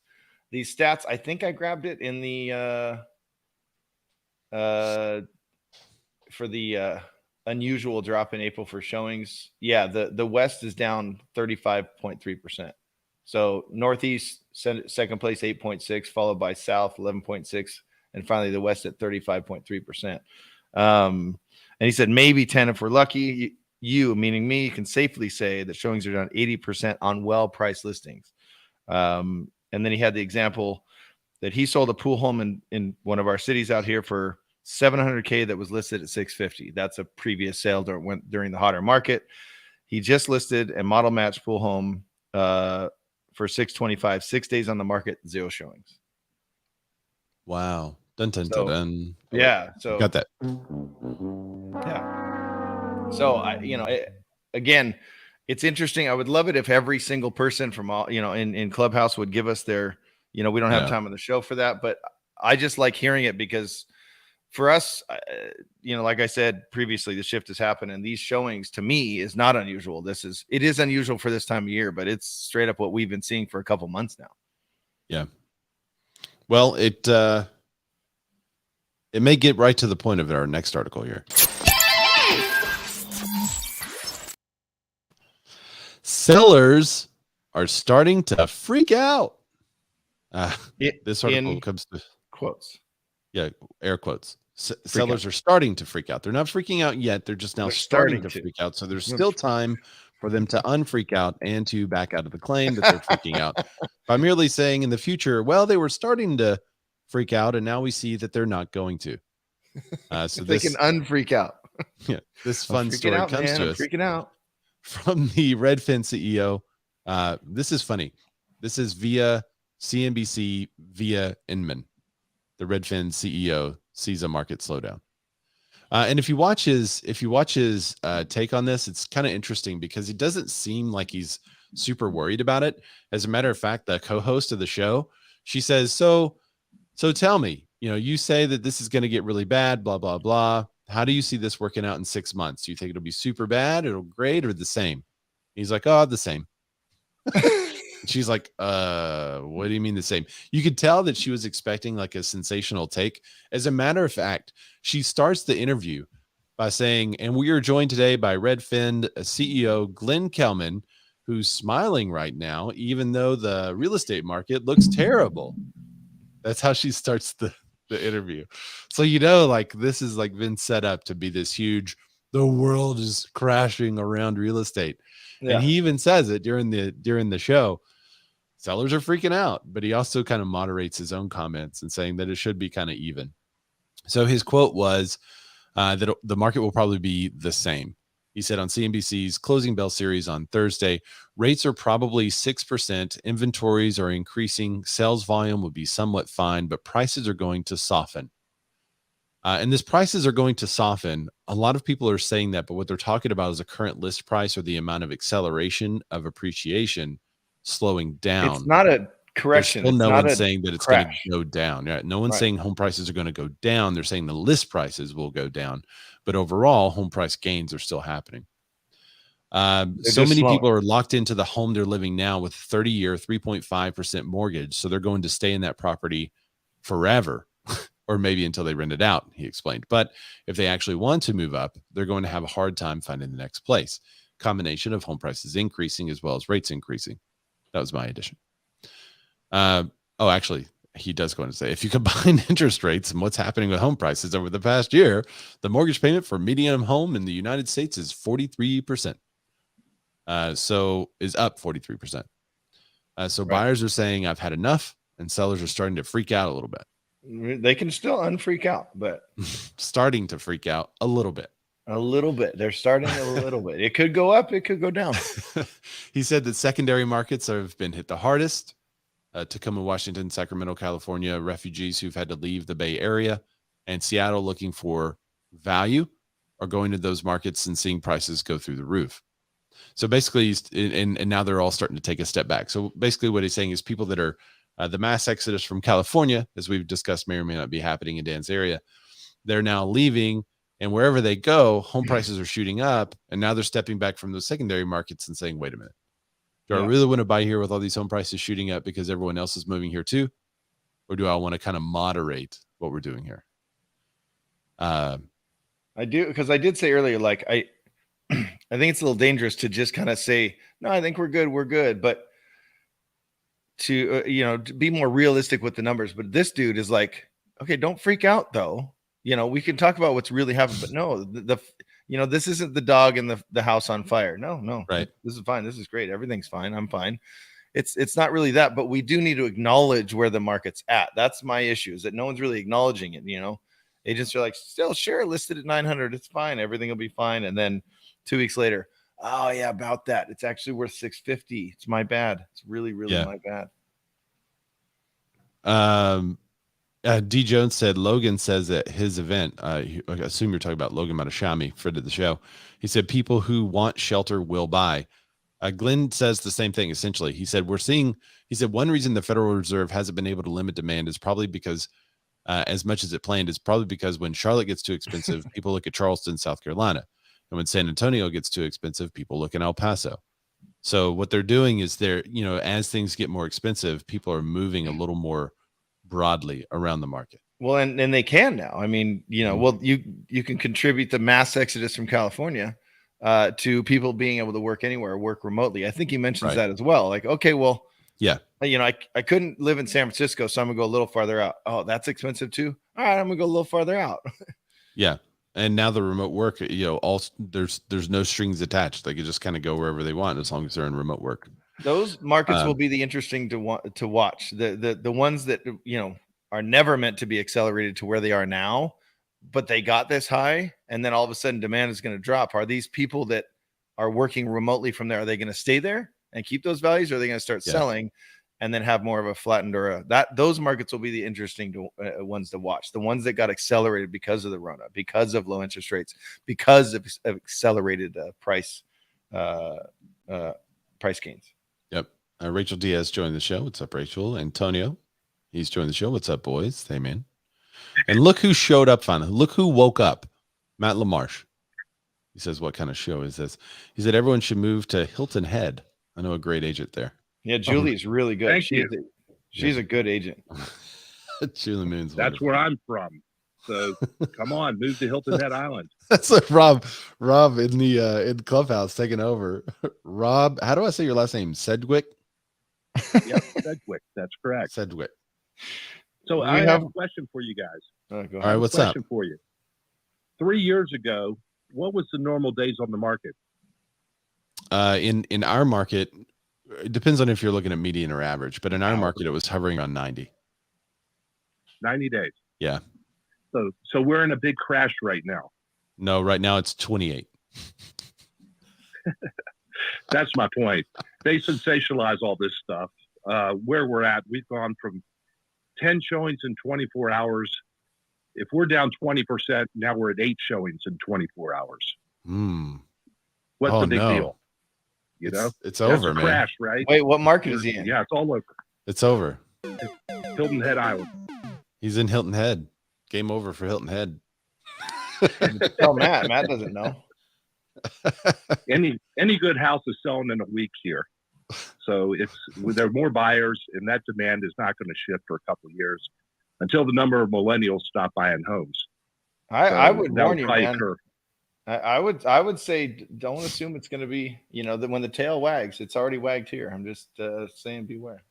stats, I think I grabbed it in the, for the, unusual drop in April for showings. Yeah, the West is down 35.3%. So Northeast second place 8.6, followed by South 11.6, and finally the West at 35.3%. And he said maybe 10 if we're lucky. You, meaning me, can safely say that showings are down 80% on well-priced listings. And then he had the example that he sold a pool home in one of our cities out here for $700K that was listed at $650. That's a previous sale during the hotter market. He just listed a model match pool home for $625, 6 days on the market, 0 showings. Wow. Dun, dun, dun, dun. Yeah. So got that. Yeah. So again, it's interesting. I would love it if every single person from all, in Clubhouse would give us their, we don't have time on the show for that, but I just like hearing it because for us, like I said previously, the shift has happened, and these showings to me is not unusual. It is unusual for this time of year, but it's straight up what we've been seeing for a couple months now. Yeah. Well, it may get right to the point of our next article here. Sellers are starting to freak out. This article comes to quotes. Yeah, air quotes. Sellers are starting to freak out. They're not freaking out yet. They're just now starting to freak out. So there's still time for them to unfreak out and to back out of the claim that they're freaking out by merely saying in the future, well, they were starting to freak out, and now we see that they're not going to. So they can unfreak out. Yeah, this fun story comes to us freaking out from the Redfin CEO. This is funny. This is via CNBC via Inman. The Redfin CEO sees a market slowdown. And if you watch his take on this, it's kind of interesting because he doesn't seem like he's super worried about it. As a matter of fact, the co-host of the show, she says, so tell me, you say that this is going to get really bad, blah, blah, blah. How do you see this working out in 6 months? Do you think it'll be super bad, it'll great, or the same? He's like, oh, the same. She's like, what do you mean the same? You could tell that she was expecting like a sensational take. As a matter of fact, she starts the interview by saying, and we are joined today by Redfin CEO Glenn Kelman, who's smiling right now, even though the real estate market looks terrible. That's how she starts the interview. So, like this is like been set up to be this huge, the world is crashing around real estate. Yeah. And he even says it during the show. Sellers are freaking out, but he also kind of moderates his own comments and saying that it should be kind of even. So his quote was that the market will probably be the same. He said on CNBC's Closing Bell series on Thursday, rates are probably 6%. Inventories are increasing. Sales volume will be somewhat fine, but prices are going to soften. And this prices are going to soften. A lot of people are saying that, but what they're talking about is the current list price or the amount of acceleration of appreciation slowing down. It's not a correction. There's still It's no not one a saying that it's going to crash. go down. Right? No one's saying home prices are going to go down. They're saying the list prices will go down, but overall home price gains are still happening. So many people are locked into the home they're living now with 30-year 3.5% mortgage. So they're going to stay in that property forever, or maybe until they rent it out, he explained. But if they actually want to move up, they're going to have a hard time finding the next place. Combination of home prices increasing as well as rates increasing. That was my addition. Actually, he does go on to say, if you combine interest rates and what's happening with home prices over the past year, the mortgage payment for median home in the United States is 43%. So is up 43%. So buyers are saying I've had enough, and sellers are starting to freak out a little bit. They can still unfreak out, but starting to freak out a little bit. A little bit. They're starting a little bit. It could go up. It could go down. He said that secondary markets have been hit the hardest. Tacoma, Washington, Sacramento, California, refugees who've had to leave the Bay Area, and Seattle looking for value are going to those markets and seeing prices go through the roof. So basically, and now they're all starting to take a step back. So basically what he's saying is people that are the mass exodus from California, as we've discussed, may or may not be happening in Dan's area. They're now leaving, and wherever they go, home prices are shooting up. And now they're stepping back from those secondary markets and saying, wait a minute, do I really want to buy here with all these home prices shooting up because everyone else is moving here too? Or do I want to kind of moderate what we're doing here? I do, because I did say earlier, like I think it's a little dangerous to just kind of say, no, I think we're good. But to, to be more realistic with the numbers. But this dude is like, okay, don't freak out though. We can talk about what's really happened, but no, this isn't the dog in the house on fire. No. Right. This is fine. This is great. Everything's fine. I'm fine. It's not really that, but we do need to acknowledge where the market's at. That's my issue, is that no one's really acknowledging it. Agents are like, still sure, listed at 900. It's fine. Everything will be fine. And then 2 weeks later, oh yeah, about that. It's actually worth 650. It's my bad. It's really, really my bad. D Jones said Logan says at his event, I assume you're talking about Logan Matashami, friend of the show. He said people who want shelter will buy. Glenn says the same thing. Essentially, he said one reason the Federal Reserve hasn't been able to limit demand is probably because as much as it planned, is probably because when Charlotte gets too expensive, people look at Charleston, South Carolina. And when San Antonio gets too expensive, people look in El Paso. So what they're doing is as things get more expensive, people are moving a little more broadly around the market. Well, and they can now. I mean, well, you can contribute the mass exodus from California to people being able to work anywhere, work remotely. I think he mentions that as well. Like, okay, well, yeah, I couldn't live in San Francisco, so I'm gonna go a little farther out. Oh, that's expensive too. All right, I'm gonna go a little farther out. Yeah. And now the remote work, there's no strings attached. They can just kind of go wherever they want as long as they're in remote work. Those markets will be the interesting to watch. The ones that are never meant to be accelerated to where they are now, but they got this high, and then all of a sudden demand is going to drop. Are these people that are working remotely from there, are they going to stay there and keep those values, or are they going to start selling and then have more of a flattened those markets will be the interesting ones to watch. The ones that got accelerated because of the run-up, because of low interest rates, because of accelerated price gains. Yep. Rachel Diaz joined the show. What's up, Rachel? Antonio, he's joined the show. What's up, boys? Hey, man. And look who showed up finally. Look who woke up. Matt LaMarche. He says, what kind of show is this? He said, everyone should move to Hilton Head. I know a great agent there. Yeah, Julie's really good. She's a good agent. Julie Moon's That's wonderful. where I'm from. So come on, move to Hilton Head Island. That's like Rob in the in Clubhouse taking over. Rob, how do I say your last name? Sedgwick? Yep, Sedgwick. That's correct. Sedgwick. So I have a question for you guys. All right, what's up? Question for you. 3 years ago, what was the normal days on the market? In our market, it depends on if you're looking at median or average, but in our market, it was hovering on 90. 90 days. Yeah. So we're in a big crash right now. No, right now it's 28. That's my point. They sensationalize all this stuff. Where we're at, we've gone from 10 showings in 24 hours. If we're down 20%, now we're at 8 showings in 24 hours. What's the big deal? It's over, man. Crash, right? Wait, what market is he in? Yeah, it's all over. It's over. Hilton Head Island. He's in Hilton Head. Game over for Hilton Head. Tell Matt. Matt doesn't know. Any good house is selling in a week here. So there are more buyers, and that demand is not going to shift for a couple of years until the number of millennials stop buying homes. I would warn you, man. Occur. I would say don't assume it's going to be, that when the tail wags, it's already wagged here. I'm just saying beware.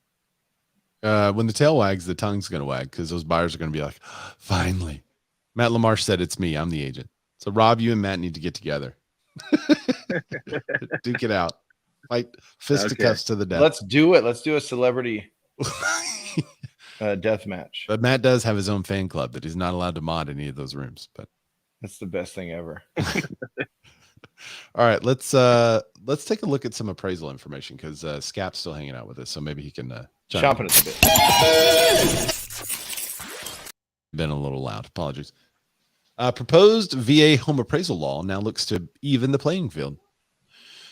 When the tail wags, the tongue's going to wag because those buyers are going to be like, finally. Matt Lamarche said it's me. I'm the agent. So Rob, you and Matt need to get together. Duke it out. Fight fisticuffs to the death. Let's do it. Let's do a celebrity death match. But Matt does have his own fan club that he's not allowed to mod any of those rooms. But that's the best thing ever. All right, let's take a look at some appraisal information because Scap's still hanging out with us, so maybe he can chomping at the bit. Been a little loud. Apologies. Proposed VA home appraisal law now looks to even the playing field.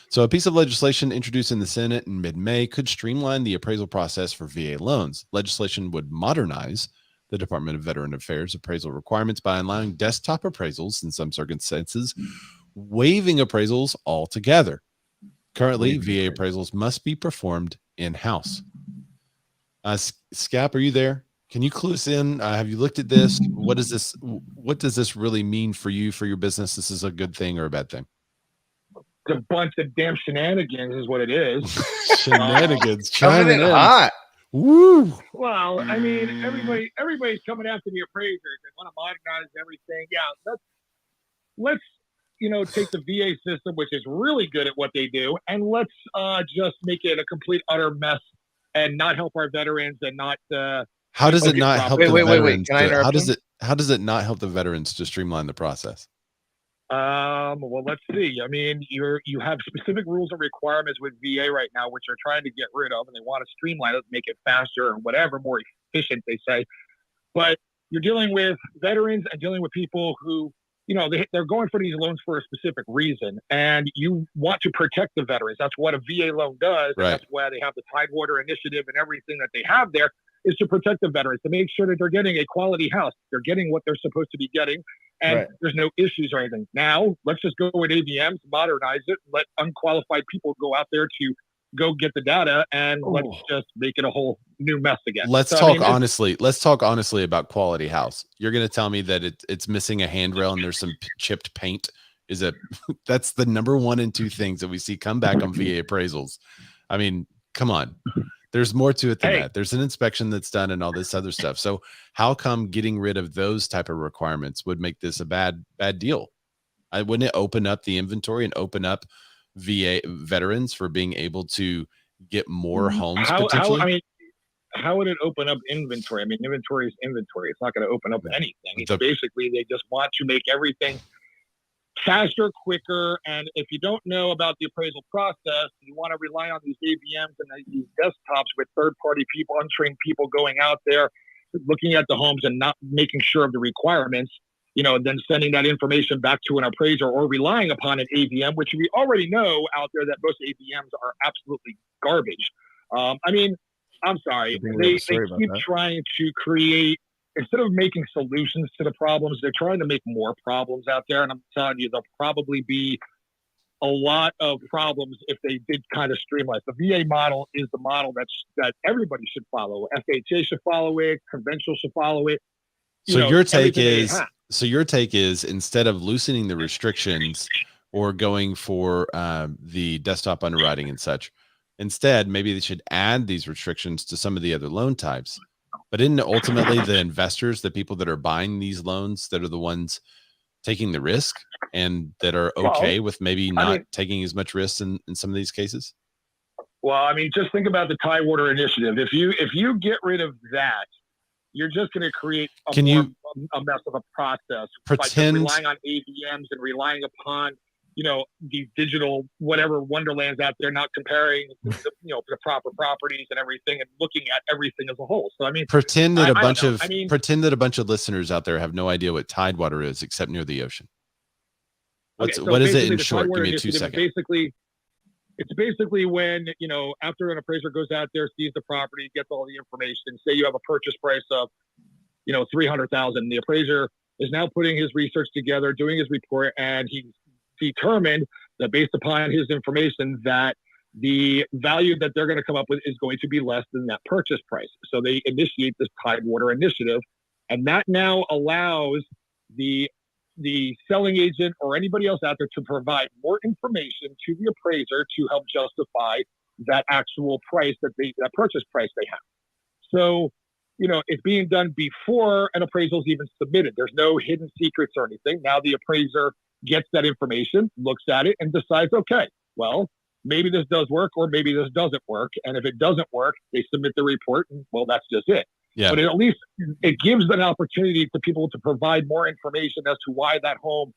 So a piece of legislation introduced in the Senate in mid-May could streamline the appraisal process for VA loans. Legislation would modernize the Department of Veteran Affairs appraisal requirements by allowing desktop appraisals in some circumstances, waiving appraisals altogether. Currently, VA appraisals must be performed in-house. Scap, are you there? Can you clue us in? Have you looked at this? What does this really mean for you, for your business? This is a good thing or a bad thing? It's a bunch of damn shenanigans is what it is. Shenanigans. Coming in hot. Woo. Well, I mean, everybody's coming after the appraisers. They want to modernize everything. Yeah, let's take the VA system, which is really good at what they do, and let's just make it a complete utter mess and not help our veterans and not. How does it not help the veterans? Can I interrupt How does it not help the veterans to streamline the process? Well, let's see. I mean, you have specific rules and requirements with VA right now, which are trying to get rid of, and they want to streamline it, make it faster or whatever, more efficient, they say. But you're dealing with veterans and dealing with people who, they're going for these loans for a specific reason, and you want to protect the veterans. That's what a VA loan does. Right. And that's why they have the Tidewater Initiative and everything that they have there is to protect the veterans, to make sure that they're getting a quality house. They're getting what they're supposed to be getting, and there's no issues or anything. Now, let's just go with AVMs, modernize it, let unqualified people go out there to go get the data, and let's just make it a whole new mess again. Let's talk honestly. Let's talk honestly about quality house. You're going to tell me that it's missing a handrail and there's some chipped paint. That's the number 1 and 2 things that we see come back on VA appraisals. I mean, come on. There's more to it than that. There's an inspection that's done and all this other stuff. So how come getting rid of those type of requirements would make this a bad deal? Wouldn't it open up the inventory and open up VA veterans for being able to get more homes potentially? How would it open up inventory? I mean, inventory is inventory. It's not going to open up anything. It's basically, they just want to make everything faster, quicker, and if you don't know about the appraisal process, you want to rely on these AVMs and these desktops with third-party people, untrained people going out there, looking at the homes and not making sure of the requirements, then sending that information back to an appraiser or relying upon an AVM, which we already know out there that most AVMs are absolutely garbage. I mean, I'm sorry. They keep trying to create, instead of making solutions to the problems, they're trying to make more problems out there. And I'm telling you, there'll probably be a lot of problems if they did kind of streamline. The VA model is the model that everybody should follow. FHA should follow it. Conventional should follow it. So your take is instead of loosening the restrictions or going for the desktop underwriting and such, instead, maybe they should add these restrictions to some of the other loan types. But isn't ultimately the investors, the people that are buying these loans, that are the ones taking the risk and that are okay with maybe not taking as much risk in some of these cases? Well, I mean, just think about the Tidewater Initiative. If you get rid of that, you're just going to create a mess of a process by just relying on AVMs and relying upon these digital whatever wonderlands out there, not comparing the proper properties and everything and looking at everything as a whole. So I mean, pretend that a bunch of listeners out there have no idea what Tidewater is except near the ocean. What is it in short? Give me 2 seconds. It's basically when, you know, after an appraiser goes out there, sees the property, gets all the information, say you have a purchase price of, you know, $300,000. The appraiser is now putting his research together, doing his report, and he's determined that based upon his information that the value that they're going to come up with is going to be less than that purchase price. So they initiate this Tidewater initiative, and that now allows the selling agent or anybody else out there to provide more information to the appraiser to help justify that actual price that purchase price they have. So, you know, it's being done before an appraisal is even submitted. There's no hidden secrets or anything. Now the appraiser gets that information, looks at it, and decides, okay, well, maybe this does work or maybe this doesn't work. And if it doesn't work, they submit the report, and well, that's just it. Yeah. But at least it gives an opportunity to people to provide more information as to why that home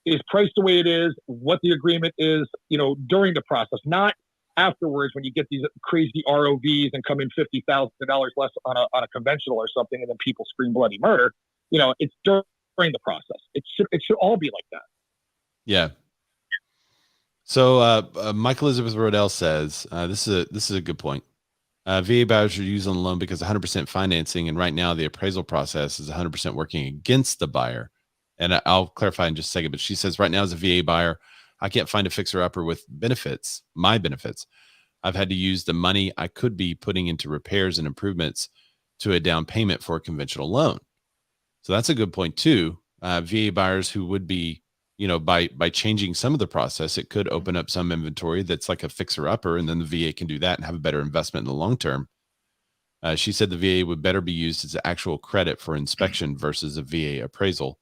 is priced the way it is, what the agreement is, you know, during the process, not afterwards when you get these crazy ROVs and come in $50,000 less on a conventional or something, and then people scream bloody murder. You know, it's during the process. It should all be like that. Yeah. So Mike Elizabeth Rodell says this is a good point. VA buyers are using the loan because 100% financing, and right now the appraisal process is 100% working against the buyer. And I'll clarify in just a second, but she says right now as a VA buyer, I can't find a fixer-upper with benefits, my benefits. I've had to use the money I could be putting into repairs and improvements to a down payment for a conventional loan. So that's a good point too. VA buyers who would be, you know, by changing some of the process, it could open up some inventory that's like a fixer-upper, and then the VA can do that and have a better investment in the long term. She said the VA would better be used as actual credit for inspection versus a VA appraisal.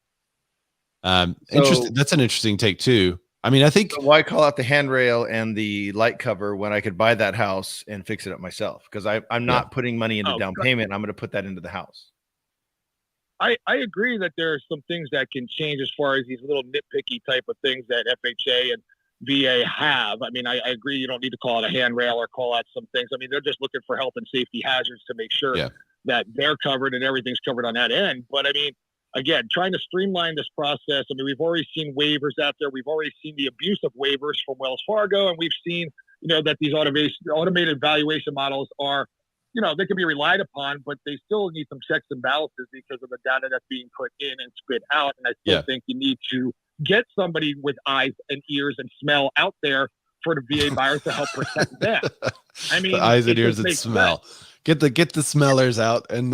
Interesting. That's an interesting take too. I mean, I think why call out the handrail and the light cover when I could buy that house and fix it up myself? Because I'm not putting money into down payment. I'm going to put that into the house. I agree that there are some things that can change as far as these little nitpicky type of things that FHA and VA have. I mean, I agree you don't need to call it a handrail or call out some things. I mean, they're just looking for health and safety hazards to make sure that they're covered and everything's covered on that end. But I mean, again, trying to streamline this process. I mean, we've already seen waivers out there. We've already seen the abuse of waivers from Wells Fargo, and we've seen, you know, that these automated valuation models are, you know, they can be relied upon, but they still need some checks and balances because of the data that's being put in and spit out. And I still think you need to get somebody with eyes and ears and smell out there for the VA buyers to help protect them. I mean, the eyes and ears and smell. Get the smellers out and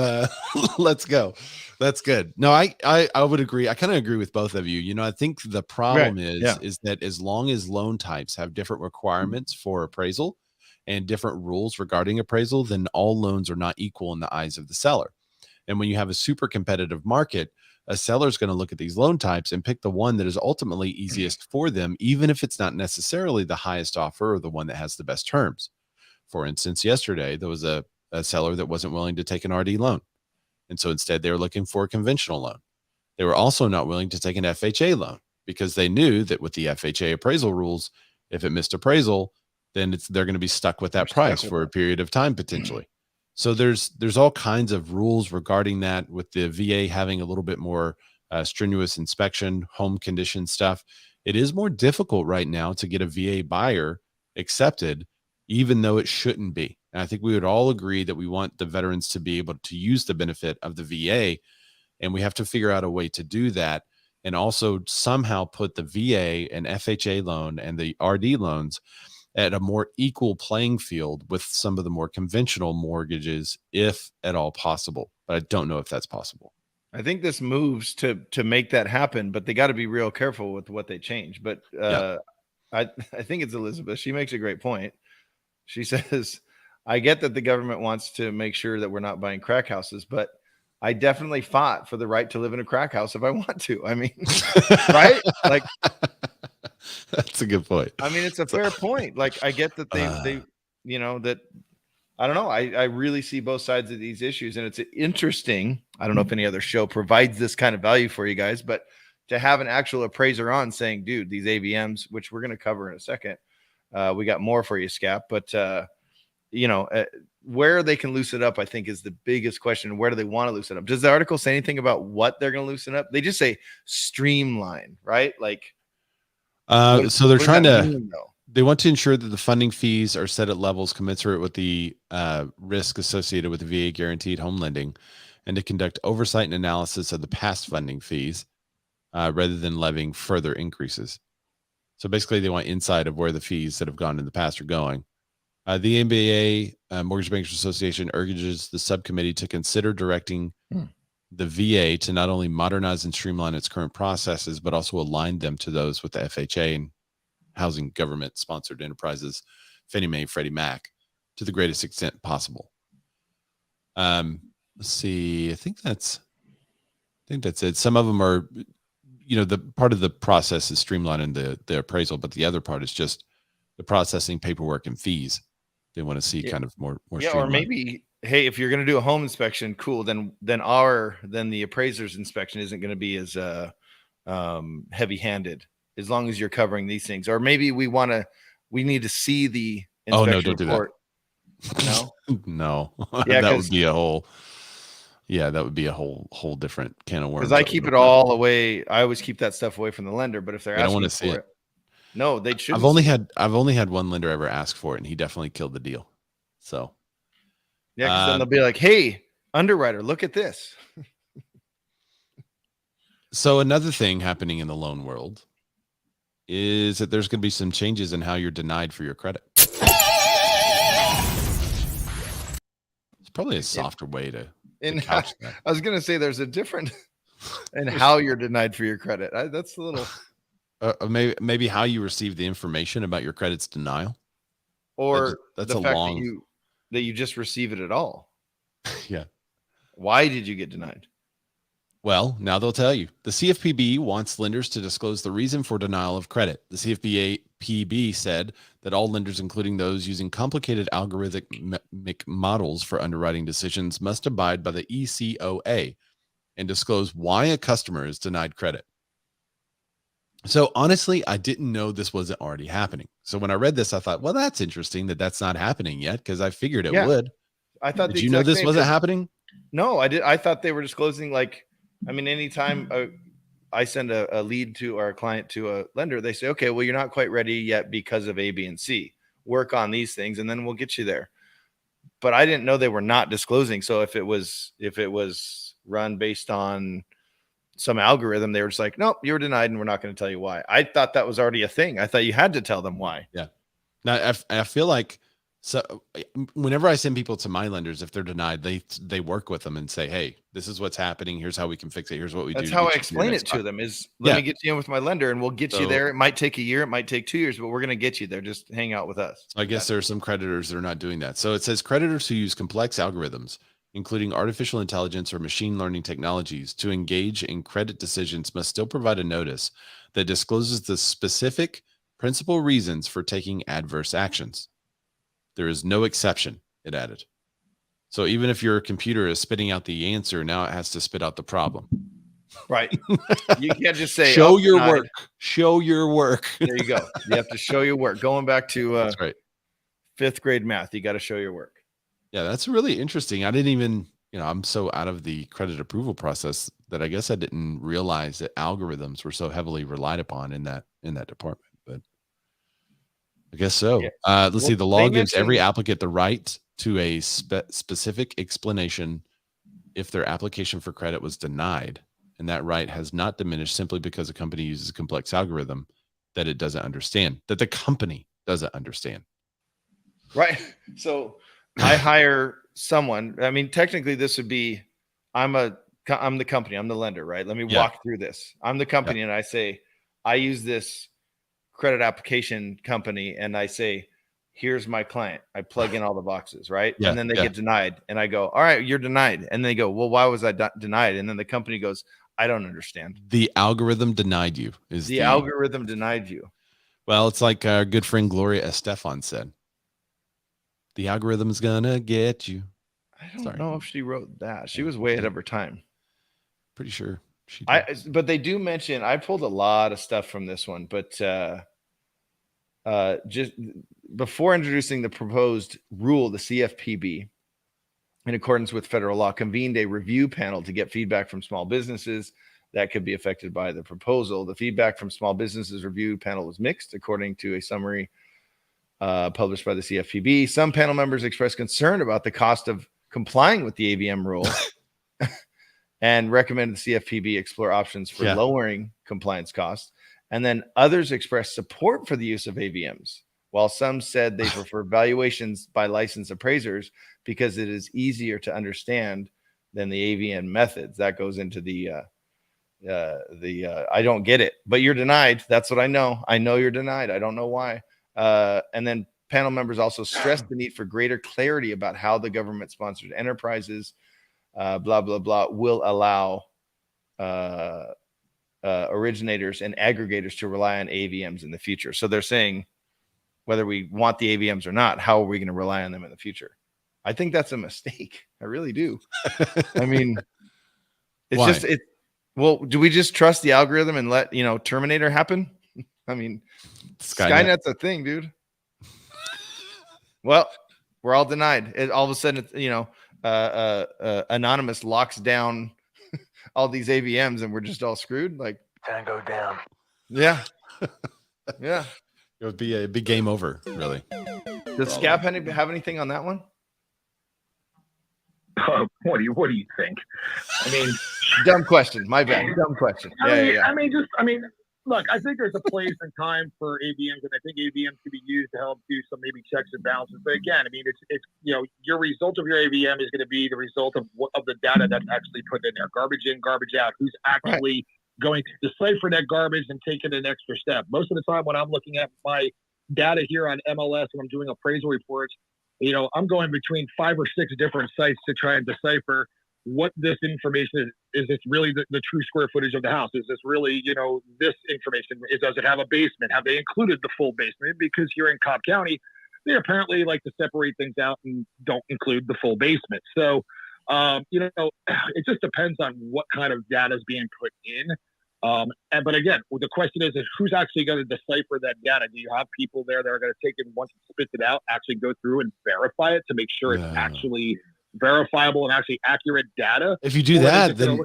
let's go. That's good. No, I would agree. I kind of agree with both of you. You know, I think the problem is that as long as loan types have different requirements for appraisal and different rules regarding appraisal, then all loans are not equal in the eyes of the seller. And when you have a super competitive market, a seller is going to look at these loan types and pick the one that is ultimately easiest for them, even if it's not necessarily the highest offer or the one that has the best terms. For instance, yesterday, there was a seller that wasn't willing to take an RD loan. And so instead, they were looking for a conventional loan. They were also not willing to take an FHA loan because they knew that with the FHA appraisal rules, if it missed appraisal, then they're going to be stuck with that price for a period of time potentially. So there's all kinds of rules regarding that, with the VA having a little bit more strenuous inspection, home condition stuff. It is more difficult right now to get a VA buyer accepted, even though it shouldn't be. And I think we would all agree that we want the veterans to be able to use the benefit of the VA, and we have to figure out a way to do that, and also somehow put the VA and FHA loan and the RD loans at a more equal playing field with some of the more conventional mortgages, if at all possible. But I don't know if that's possible. I think this moves to make that happen, but they got to be real careful with what they change. But I think it's Elizabeth. She makes a great point. She says, I get that the government wants to make sure that we're not buying crack houses, but I definitely fought for the right to live in a crack house if I want to. I mean, right? Like, that's a good point. I mean, it's a fair point. Like, I get that they, you know, that, I don't know. I really see both sides of these issues, and it's interesting. I don't know if any other show provides this kind of value for you guys, but to have an actual appraiser on saying, dude, these AVMs, which we're going to cover in a second, we got more for you, Scap, but you know, where they can loosen it up, I think, is the biggest question. Where do they want to loosen up? Does the article say anything about what they're going to loosen up? They just say streamline, right? Like, so they're trying to, They want to ensure that the funding fees are set at levels commensurate with the risk associated with the VA guaranteed home lending, and to conduct oversight and analysis of the past funding fees rather than levying further increases. So basically, they want insight of where the fees that have gone in the past are going. The MBA, Mortgage Bankers Association, urges the subcommittee to consider directing the VA to not only modernize and streamline its current processes, but also align them to those with the FHA and housing government-sponsored enterprises, Fannie Mae, Freddie Mac, to the greatest extent possible. Let's see. I think that's it. Some of them are, the part of the process is streamlining the appraisal, but the other part is just the processing, paperwork, and fees. They want to see kind of more. Yeah, or maybe, hey, if you're going to do a home inspection, cool. Then the appraiser's inspection isn't going to be as heavy-handed, as long as you're covering these things. Or maybe we need to see the inspection report. No, no, yeah, that would be a whole. Yeah, that would be a whole different can of worms. Because I keep it all away. I always keep that stuff away from the lender. But if they're asking want to for see it, no, they shouldn't. I've only had one lender ever ask for it, and he definitely killed the deal. So yeah, because then they'll be like, "Hey, underwriter, look at this." So another thing happening in the loan world is that there's going to be some changes in how you're denied for your credit. It's probably a softer way to couch that. I was going to say there's a different in how you're denied for your credit. That's a little maybe how you receive the information about your credit's denial, or that's the a fact long that you just receive it at all. Yeah. Why did you get denied? Well, now they'll tell you. The CFPB wants lenders to disclose the reason for denial of credit. The CFPB said that all lenders, including those using complicated algorithmic models for underwriting decisions, must abide by the ECOA and disclose why a customer is denied credit. So honestly, I didn't know this wasn't already happening. So when I read this, I thought, well, that's interesting that that's not happening yet, because I figured it would. I thought, did you know this wasn't happening? No, I did. I thought they were disclosing, anytime I send a lead to our client to a lender, they say, okay, well, you're not quite ready yet because of A, B, and C. Work on these things, and then we'll get you there. But I didn't know they were not disclosing. So if it was run based on some algorithm, they were just like, nope, you were denied, and we're not going to tell you why. I thought that was already a thing. I thought you had to tell them why. Yeah. Now I feel like, so whenever I send people to my lenders, if they're denied, they work with them and say, hey, this is what's happening. Here's how we can fix it. Here's what we do. That's how I explain it to them is, let me get you in with my lender, and we'll get you there. It might take a year. It might take 2 years, but we're going to get you there. Just hang out with us. I guess there are some creditors that are not doing that. So it says creditors who use complex algorithms, including artificial intelligence or machine learning technologies, to engage in credit decisions must still provide a notice that discloses the specific principal reasons for taking adverse actions. There is no exception, it added. So even if your computer is spitting out the answer, now it has to spit out the problem. Right. You can't just say, show your work. Show your work. There you go. You have to show your work. Going back to that's right. 5th grade math, you got to show your work. Yeah, that's really interesting. I didn't even, I'm so out of the credit approval process that I guess I didn't realize that algorithms were so heavily relied upon in that department. But I guess so. Yeah. Let's see. The law gives every applicant the right to a specific explanation if their application for credit was denied. And that right has not diminished simply because a company uses a complex algorithm that it doesn't understand, that the company doesn't understand. Right. So I hire someone. I mean, technically this would be, I'm the company, I'm the lender, right? Let me walk through this. I'm the company, and I say, I use this credit application company, and I say, here's my client. I plug in all the boxes, right? And then they get denied, and I go, all right, you're denied. And they go, well, why was I denied? And then the company goes, I don't understand. The algorithm denied you. The algorithm denied you. Well, it's like our good friend Gloria Estefan said. The algorithm's gonna get you. I don't know if she wrote that. She was way ahead of her time. Pretty sure she did. But they do mention, I pulled a lot of stuff from this one, but just before introducing the proposed rule, the CFPB, in accordance with federal law, convened a review panel to get feedback from small businesses that could be affected by the proposal. The feedback from small businesses review panel was mixed, according to a summary published by the CFPB. Some panel members expressed concern about the cost of complying with the AVM rule and recommended the CFPB explore options for lowering compliance costs. And then others expressed support for the use of AVMs, while some said they prefer valuations by licensed appraisers because it is easier to understand than the AVM methods. That goes into the I don't get it, but you're denied. That's what I know. I know you're denied. I don't know why. And then panel members also stressed the need for greater clarity about how the government-sponsored enterprises, blah, blah, blah, will allow originators and aggregators to rely on AVMs in the future. So they're saying whether we want the AVMs or not, how are we going to rely on them in the future? I think that's a mistake. I really do. I mean, it's well, do we just trust the algorithm and let, Terminator happen? I mean, Skynet's a thing, dude. Well, we're all denied. All of a sudden, Anonymous locks down all these AVMs and we're just all screwed. Like, time go down. Yeah. Yeah. It would be a big game over, really. Does Scap have anything on that one? What do you think? I mean, dumb question. My bad. Dumb question. I mean, look, I think there's a place and time for AVMs, and I think AVMs can be used to help do some maybe checks and balances. But again, I mean, it's your result of your AVM is going to be the result of the data that's actually put in there. Garbage in, garbage out. Who's actually going to decipher that garbage and take it an extra step? Most of the time when I'm looking at my data here on MLS and I'm doing appraisal reports, I'm going between 5 or 6 different sites to try and decipher what this information is. Is this really the true square footage of the house? Is this really, this information? Does it have a basement? Have they included the full basement? Because here in Cobb County, they apparently like to separate things out and don't include the full basement. So, it just depends on what kind of data is being put in. But again, the question is who's actually going to decipher that data? Do you have people there that are going to take it once it spits it out, actually go through and verify it to make sure it's actually verifiable and actually accurate data? If you do that, then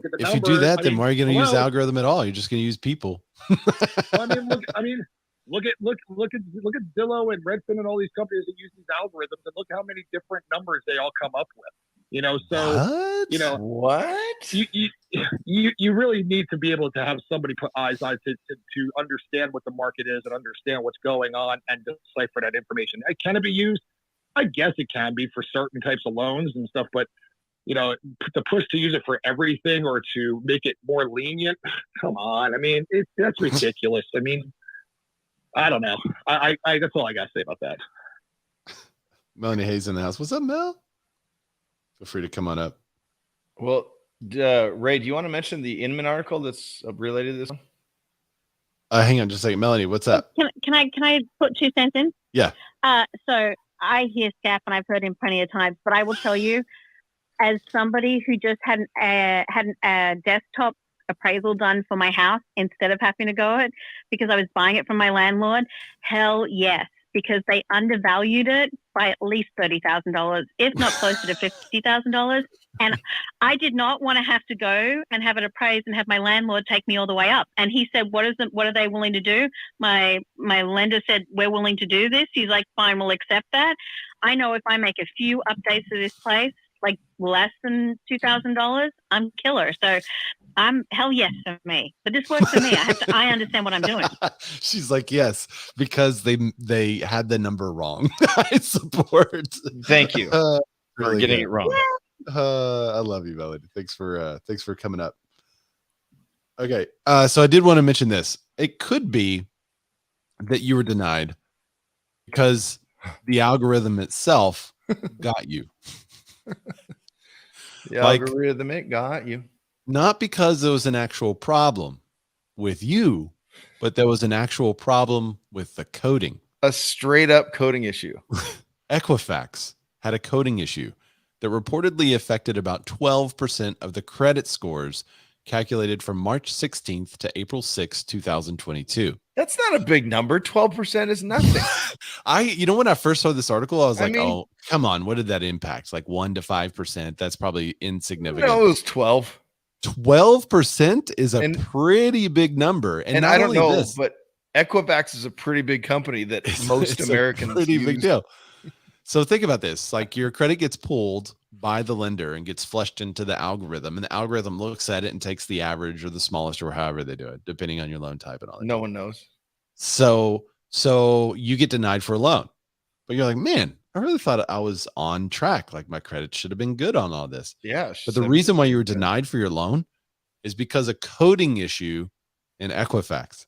why are you going to use the algorithm at all? You're just going to use people. Look at Zillow and Redfin and all these companies that use these algorithms, and look how many different numbers they all come up with. What? You really need to be able to have somebody put eyes on to understand what the market is and understand what's going on and decipher that information. Can it be used? I guess it can be for certain types of loans and stuff, but to push to use it for everything or to make it more lenient, come on. I mean, that's ridiculous. I mean, I don't know. I that's all I got to say about that. Melanie Hayes in the house. What's up, Mel? Feel free to come on up. Well, Ray, do you want to mention the Inman article that's related to this one? Hang on just a second. Melanie, what's up? Can I put 2 cents in? Yeah. So I hear Scap and I've heard him plenty of times, but I will tell you, as somebody who just had a desktop appraisal done for my house instead of having to go it because I was buying it from my landlord, hell yes, because they undervalued it by at least $30,000, if not closer to $50,000. And I did not want to have to go and have it appraised and have my landlord take me all the way up. And he said, what are they willing to do? My lender said, we're willing to do this. He's like, fine, we'll accept that. I know if I make a few updates to this place, like less than $2,000, I'm killer. So I'm hell yes for me. But this works for me. I understand what I'm doing. She's like, yes, because they had the number wrong. I support. Thank you for really getting it wrong. I love you, Melody. Thanks for coming up. Okay. So I did want to mention this. It could be that you were denied because the algorithm itself got you. The algorithm it got you. Not because there was an actual problem with you, but there was an actual problem with the coding. A straight up coding issue. Equifax had a coding issue that reportedly affected about 12% of the credit scores calculated from March 16th to April 6, 2022. That's not a big number. 12% is nothing. When I first saw this article, I was oh, come on. What did that impact? Like 1 to 5%. That's probably insignificant. No, it was 12. 12% is a pretty big number. And I don't know, but Equifax is a pretty big company that most Americans pretty use. big deal. So think about this: like your credit gets pulled by the lender and gets flushed into the algorithm, and the algorithm looks at it and takes the average or the smallest or however they do it, depending on your loan type and all that. No one knows. So you get denied for a loan, but you're like, man, I really thought I was on track. Like my credit should have been good on all this. Yeah. But the reason why you were denied for your loan is because of coding issue in Equifax.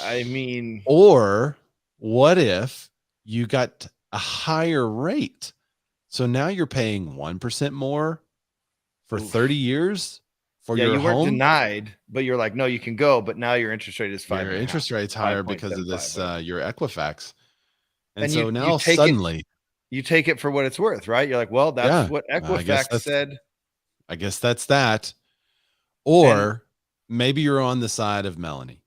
I mean, or what if you got a higher rate? So now you're paying 1% more for 30 years for your you weren't home. denied, but you're like, no, you can go, but now your interest rate is 5.5. Your interest rate's higher because of this, your Equifax. And so you now take suddenly you take it for what it's worth, right? You're like, well, that's what Equifax said. I guess that's that. Or maybe you're on the side of Melanie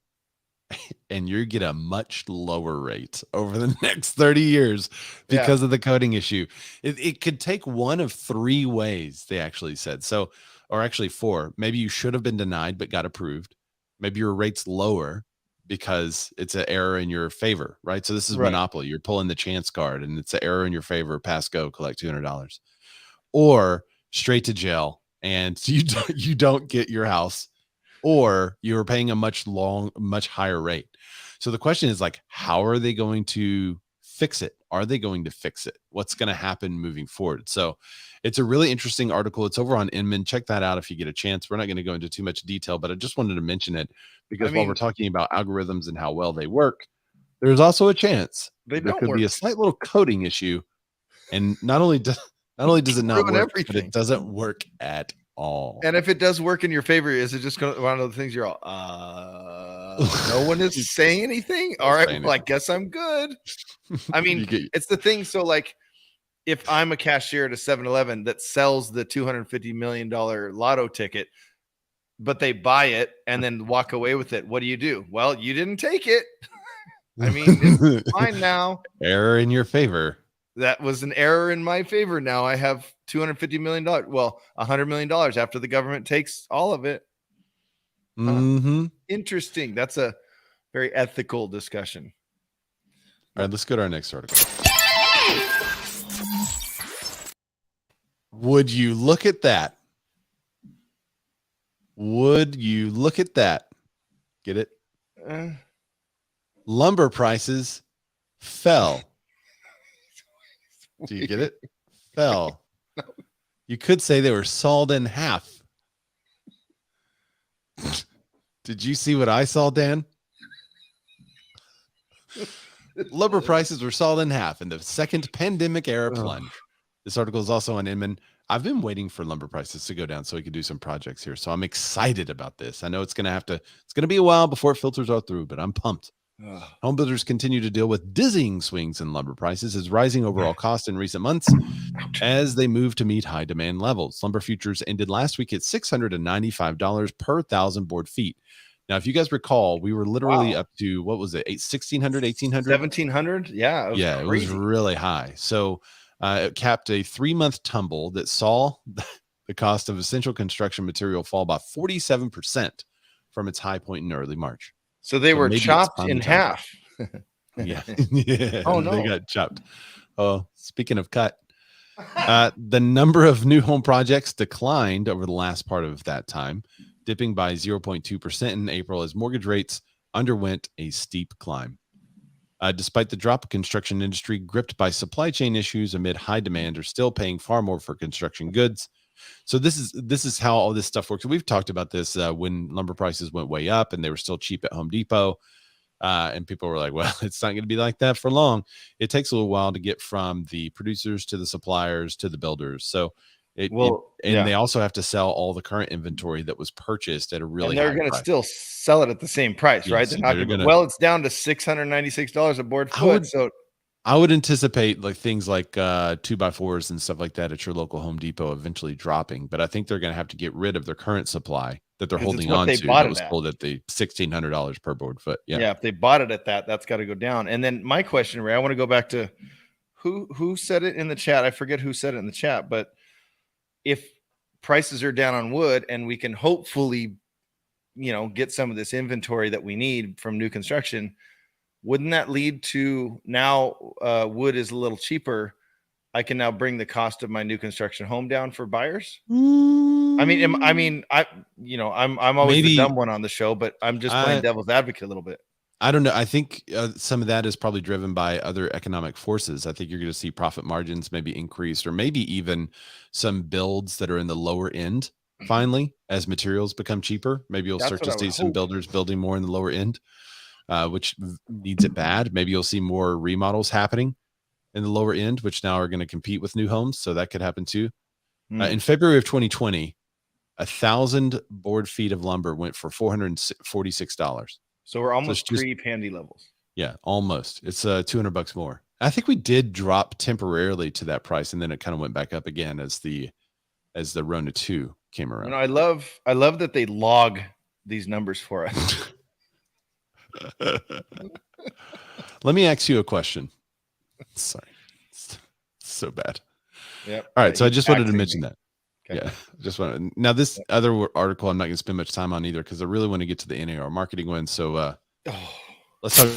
and you get a much lower rate over the next 30 years because of the coding issue. It could take one of three ways, they actually said. So, or actually four. Maybe you should have been denied but got approved. Maybe your rate's lower because it's an error in your favor, right? So this is Monopoly. You're pulling the chance card and it's an error in your favor. Pass go, collect $200. Or straight to jail and you don't get your house, or you're paying a much higher rate. So the question is like, how are they going to fix it? Are they going to fix it? What's going to happen moving forward? So it's a really interesting article. It's over on Inman. Check that out if you get a chance. We're not going to go into too much detail, but I just wanted to mention it because while we're talking about algorithms and how well they work, there's also a chance there could be a slight little coding issue. And not only does it not work, but it doesn't work at all. And if it does work in your favor, is it just one of the things you're all, no one is saying anything? All right, well, I guess I'm good. I mean, it's the thing. So like, if I'm a cashier at a 7-Eleven that sells the $250 million lotto ticket, but they buy it and then walk away with it, what do? Well, you didn't take it. I mean, it's fine now. Error in your favor. That was an error in my favor. Now I have $250 million. Well, $100 million after the government takes all of it. Interesting. That's a very ethical discussion. All right, let's go to our next article. Would you look at that? Would you look at that? Get it? Lumber prices fell. Do you get it? Fell. No. You could say they were sawed in half. Did you see what I saw, Dan? Lumber prices were sawed in half in the second pandemic era plunge. This article is also on Inman. I've been waiting for lumber prices to go down so we can do some projects here. So I'm excited about this. I know it's going to be a while before it filters all through, but I'm pumped. Home builders continue to deal with dizzying swings in lumber prices as rising overall cost in recent months as they move to meet high demand levels. Lumber futures ended last week at $695 per 1,000 board feet. Now, if you guys recall, we were literally up to, what was it, 1,600, 1,800? 1,700? Yeah. It was really high. So it capped a 3-month tumble that saw the cost of essential construction material fall by 47% from its high point in early March. So they were chopped in half. Yeah. Oh, no. They got chopped. Oh, speaking of cut, the number of new home projects declined over the last part of that time, dipping by 0.2% in April as mortgage rates underwent a steep climb. Despite the drop, construction industry gripped by supply chain issues amid high demand are still paying far more for construction goods. So this is how all this stuff works. We've talked about this when lumber prices went way up and they were still cheap at Home Depot. And people were like, well, it's not going to be like that for long. It takes a little while to get from the producers to the suppliers to the builders. So they also have to sell all the current inventory that was purchased at a really high price. And they're going to still sell it at the same price, right? They're not going to, well, it's down to $696 a board foot. I would anticipate like things like 2x4s and stuff like that at your local Home Depot eventually dropping, but I think they're going to have to get rid of their current supply that they're holding on to that was sold at the $1,600 per board foot. Yeah, if they bought it at that, that's got to go down. And then my question, Ray, I want to go back to who said it in the chat. I forget who said it in the chat, but if prices are down on wood and we can hopefully get some of this inventory that we need from new construction, wouldn't that lead to now wood is a little cheaper? I can now bring the cost of my new construction home down for buyers. I'm always the dumb one on the show, but I'm just playing devil's advocate a little bit. I don't know. I think some of that is probably driven by other economic forces. I think you're going to see profit margins maybe increased, or maybe even some builds that are in the lower end. Finally, as materials become cheaper, maybe you'll start to see some builders building more in the lower end, which needs it bad. Maybe you'll see more remodels happening in the lower end, which now are going to compete with new homes. So that could happen too. In February of 2020, 1,000 board feet of lumber went for $446. So we're almost pre-pandy levels. Yeah, almost. It's $200 more. I think we did drop temporarily to that price, and then it kind of went back up again as the Rona 2 came around. I love that they log these numbers for us. Let me ask you a question. Sorry, it's so bad. Yep. All right, so I just wanted to mention that. Okay. Yeah, just wanted. Now this other article, I'm not going to spend much time on either because I really want to get to the NAR marketing one. So let's talk.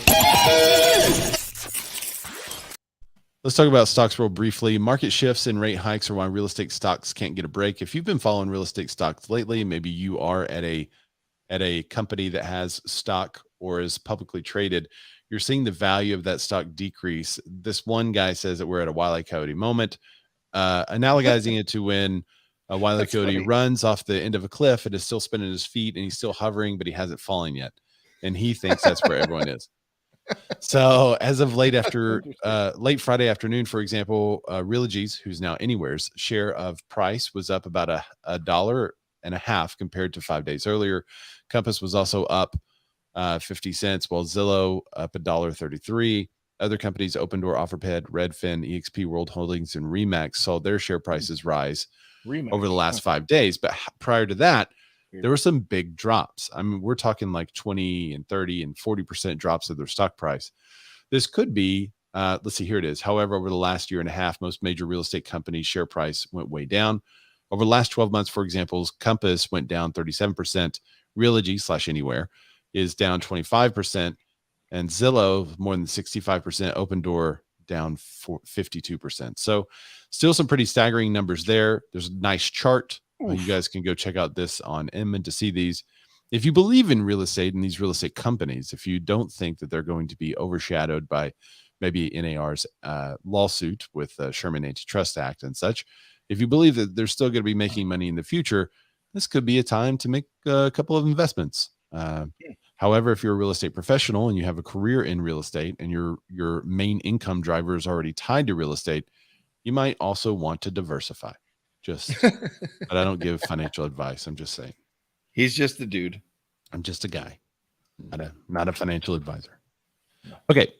Let's talk about stocks real briefly. Market shifts and rate hikes are why real estate stocks can't get a break. If you've been following real estate stocks lately, maybe you are at a company that has stock or is publicly traded, you're seeing the value of that stock decrease. This one guy says that we're at a Wile E. Coyote moment, analogizing it to when a Wile E. Coyote runs off the end of a cliff and is still spinning his feet and he's still hovering, but he hasn't fallen yet. And he thinks that's where everyone is. So as of late Friday afternoon, for example, Realogy's, who's now Anywhere's share of price was up about $1.50 compared to 5 days earlier. Compass was also up 50 cents, while Zillow up $1.33. Other companies, Open Door, OfferPad, Redfin, EXP World Holdings, and Remax saw their share prices rise over the last 5 days. But prior to that, there were some big drops. I mean, we're talking like 20 and 30 and 40% drops of their stock price. This could be, let's see, here it is. However, over the last year and a half, most major real estate companies' share price went way down. Over the last 12 months, for example, Compass went down 37%. Realogy / Anywhere is down 25%. And Zillow, more than 65%. Open Door down 52%. So still some pretty staggering numbers there. There's a nice chart. You guys can go check out this on Inman to see these. If you believe in real estate and these real estate companies, if you don't think that they're going to be overshadowed by maybe NAR's lawsuit with Sherman Antitrust Act and such, if you believe that they're still going to be making money in the future, this could be a time to make a couple of investments. However, if you're a real estate professional and you have a career in real estate and your main income driver is already tied to real estate, you might also want to diversify. But I don't give financial advice. I'm just saying. He's just a dude. I'm just a guy, not a financial advisor. Okay.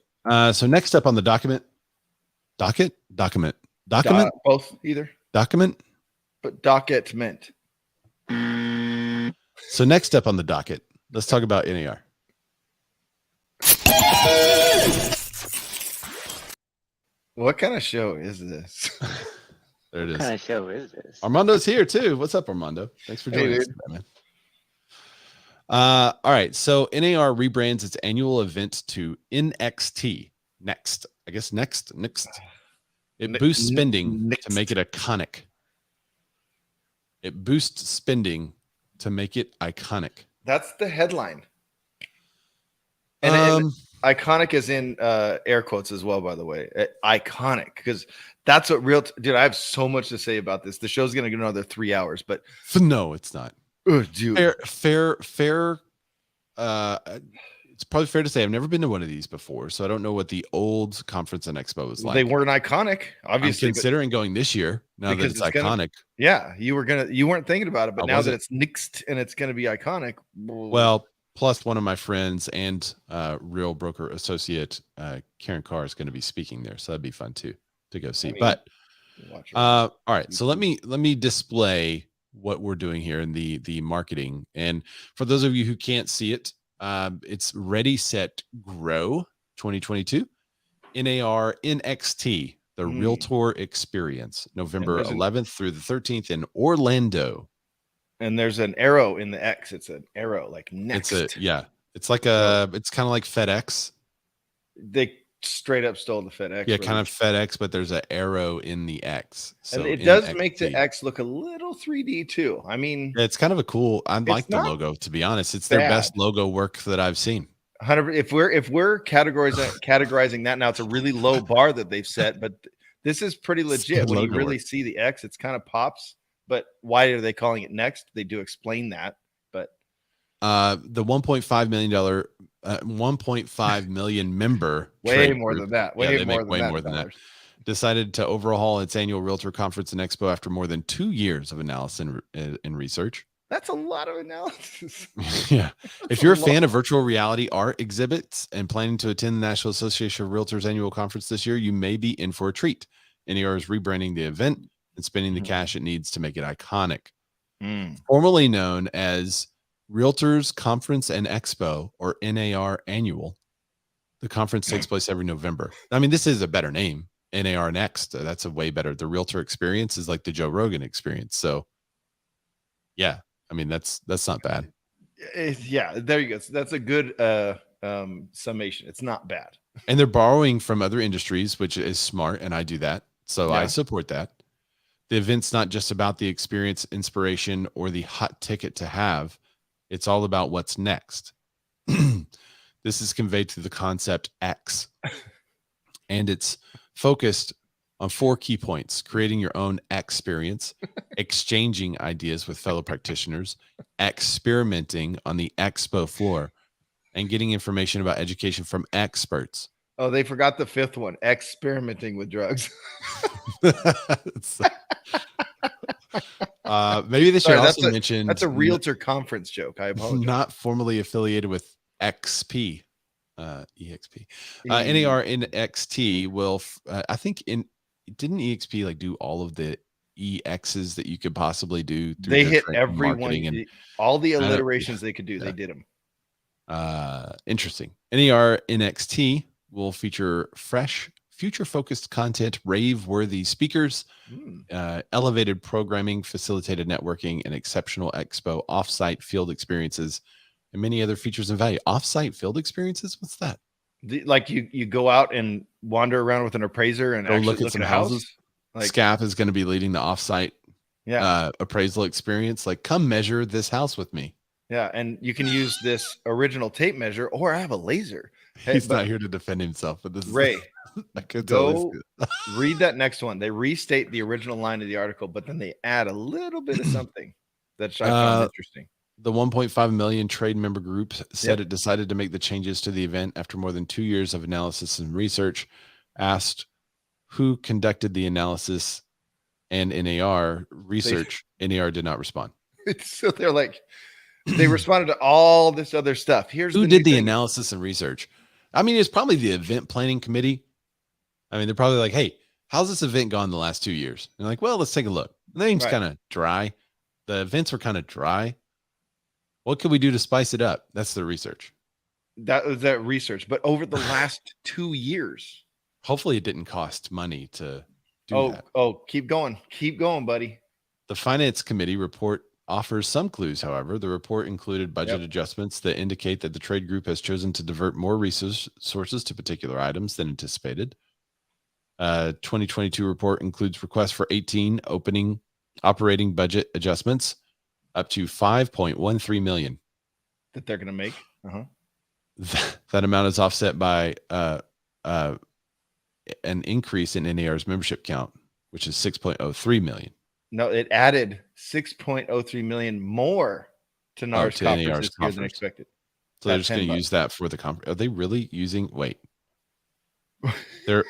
So next up on the document, both either document, but docket meant. So next up on the docket, let's talk about NAR. What kind of show is this? There it is. What kind of show is this? Armando's here too. What's up, Armando? Thanks for joining us today, man. All right. So NAR rebrands its annual event to NXT. Next. It boosts spending to make it iconic. That's the headline. And iconic is in air quotes as well, by the way. Iconic, because that's what dude, I have so much to say about this. The show's going to get another 3 hours, but no, it's not. Dude. Fair. It's probably fair to say I've never been to one of these before, so I don't know what the old conference and expo was like. They weren't iconic, obviously. I'm considering going this year now that it's iconic. You weren't thinking about it, but now that it's nixed and it's going to be iconic. Well, plus one of my friends and real broker associate Karen Carr is going to be speaking there, so that'd be fun too to go see. But all right, so let me display what we're doing here in the marketing. And for those of you who can't see it, it's Ready, Set, Grow 2022 NAR NXT, the Realtor Experience, November 11th through the 13th in Orlando. And there's an arrow in the X. It's an arrow, like next. It's like it's kind of like FedEx. They straight up stole the FedEx. Yeah, kind of FedEx, but there's an arrow in the X. So and it does make the X look a little 3D too. I mean, yeah, it's kind of a cool. I like the logo, to be honest. It's their best logo work that I've seen. 100. If we're categorizing that now, it's a really low bar that they've set, but this is pretty legit. When you really see the X, it's kind of pops. But why are they calling it next? They do explain that. But the $1.5 million 1.5 million member way more than that. Way more than that. Decided to overhaul its annual Realtor Conference and Expo after more than 2 years of analysis and research. That's a lot of analysis. Yeah. If you're a fan of virtual reality art exhibits and planning to attend the National Association of Realtors annual conference this year, you may be in for a treat. NAR is rebranding the event and spending the cash it needs to make it iconic. Formerly known as Realtors Conference and Expo, or NAR Annual, the conference takes place every November. I mean, this is a better name, NAR Next. That's a way better. The Realtor experience is like the Joe Rogan experience. So, yeah, I mean, that's not bad. Yeah, there you go. So that's a good summation. It's not bad. And they're borrowing from other industries, which is smart, and I do that. So I support that. The event's not just about the experience, inspiration, or the hot ticket to have. It's all about what's next. This is conveyed through the concept X. And it's focused on 4 key points: creating your own experience, exchanging ideas with fellow practitioners, experimenting on the expo floor, and getting information about education from experts. Oh, they forgot the 5th one: experimenting with drugs. Maybe they should also mention that's a realtor conference joke. I apologize. Not formally affiliated with XP, EXP. NAR NXT will, I think, didn't EXP like do all of the EXs that you could possibly do? They hit everyone, and all the alliterations they could do. They did them. Interesting. NAR NXT will feature fresh, future-focused content, rave-worthy speakers, elevated programming, facilitated networking, and exceptional expo off-site field experiences, and many other features and value. Off-site field experiences? What's that? Like you go out and wander around with an appraiser and go look at some houses. Like, SCAP is going to be leading the off-site appraisal experience. Like, come measure this house with me. Yeah, and you can use this original tape measure, or I have a laser. Hey, he's not here to defend himself, but this Ray. Is I could go read that next one. They restate the original line of the article, but then they add a little bit of something that I found interesting. The 1.5 million trade member group said it decided to make the changes to the event after more than 2 years of analysis and research. Asked who conducted the analysis and NAR research, NAR did not respond. So they're like, they responded to all this other stuff. Here's who did the analysis and research. I mean, it's probably the event planning committee. I mean, they're probably like, hey, how's this event gone the last 2 years? And they're like, well, let's take a look. The thing's kind of dry. The events were kind of dry. What could we do to spice it up? That's the research. That was that research. But over the last 2 years. Hopefully it didn't cost money to do that. Oh, keep going. Keep going, buddy. The finance committee report offers some clues, however. The report included budget adjustments that indicate that the trade group has chosen to divert more resources to particular items than anticipated. 2022 report includes requests for 18 operating budget adjustments up to $5.13 million. That they're going to make? That amount is offset by an increase in NAR's membership count, which is 6.03 million. No, it added 6.03 million more to NAR's conference this year than expected. So they're just going to use that for the conference. Are they really using? They're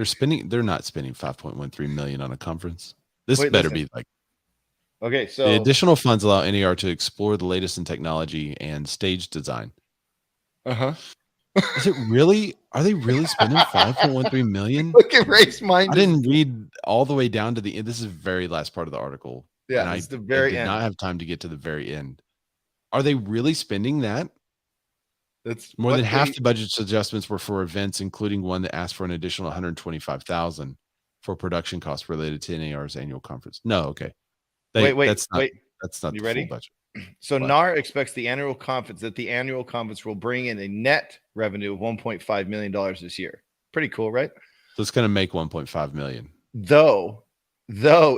spending. They're not spending 5.13 million on a conference. This better be like. Okay, so the additional funds allow NAR to explore the latest in technology and stage design. Is it really? Are they really spending 5.13 million? Look at Ray's mind. I didn't read all the way down to the end. This is the very last part of the article. Yeah, it's the very end. I did not have time to get to the very end. Are they really spending that? That's more than half the budget adjustments were for events, including one that asked for an additional $125,000 for production costs related to NAR's annual conference. No, okay. Wait. That's not you the ready? full budget. So What? NAR expects the annual conference will bring in a net revenue of $1.5 million this year. Pretty cool, right? So it's going to make 1.5 million. Though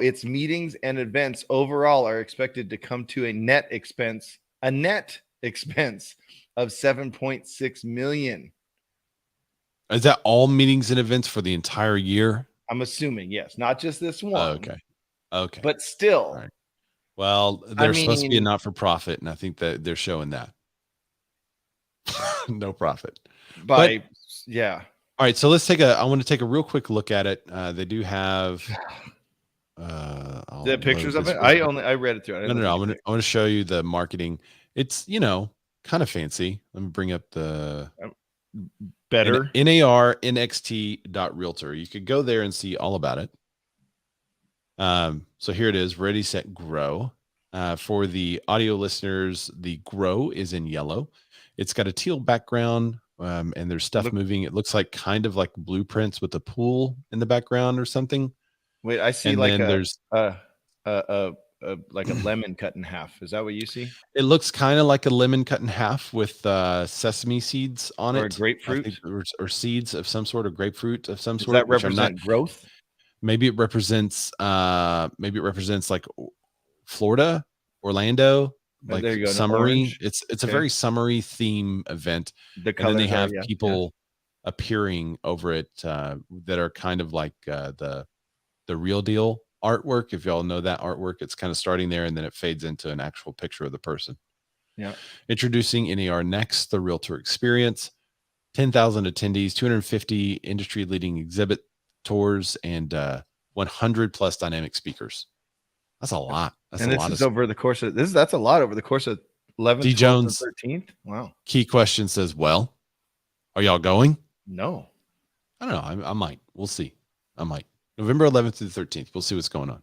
its meetings and events overall are expected to come to a net expense of 7.6 million. Is that all meetings and events for the entire year? I'm assuming, yes, not just this one. Okay. But still. Right. Well, they're supposed to be a not-for-profit, and I think that they're showing that. No profit. Yeah. All right, so I want to take a real quick look at it. They do have the pictures of it. I read it through. No. I want to show you the marketing. It's kind of fancy. Let me bring up the better narnxt.realtor. You could go there and see all about it. So here it is, ready, set, grow. For the audio listeners, the grow is in yellow. It's got a teal background, and there's stuff moving. It looks like kind of like blueprints with a pool in the background or something. Wait, I see there's like a lemon cut in half. Is that what you see? It looks kind of like a lemon cut in half with sesame seeds on it, or grapefruit, or seeds of some sort, of grapefruit of some sort. Does that represent growth? Maybe it represents like Florida, Orlando, like there you go, summery. It's a very summery theme event. And then they have people appearing over it that are kind of like the real deal artwork. If y'all know that artwork, it's kind of starting there and then it fades into an actual picture of the person. Yeah. Introducing NAR Next, the Realtor Experience. 10,000 attendees, 250 industry leading exhibit tours, and 100 plus dynamic speakers. That's a lot. That's and a this lot is over the course of that's a lot over the course of 11th, D. 12th, Jones, and 13th. Wow. Key question says, well, are y'all going? No. I don't know. I might. We'll see. I might. November 11th to the 13th. We'll see what's going on.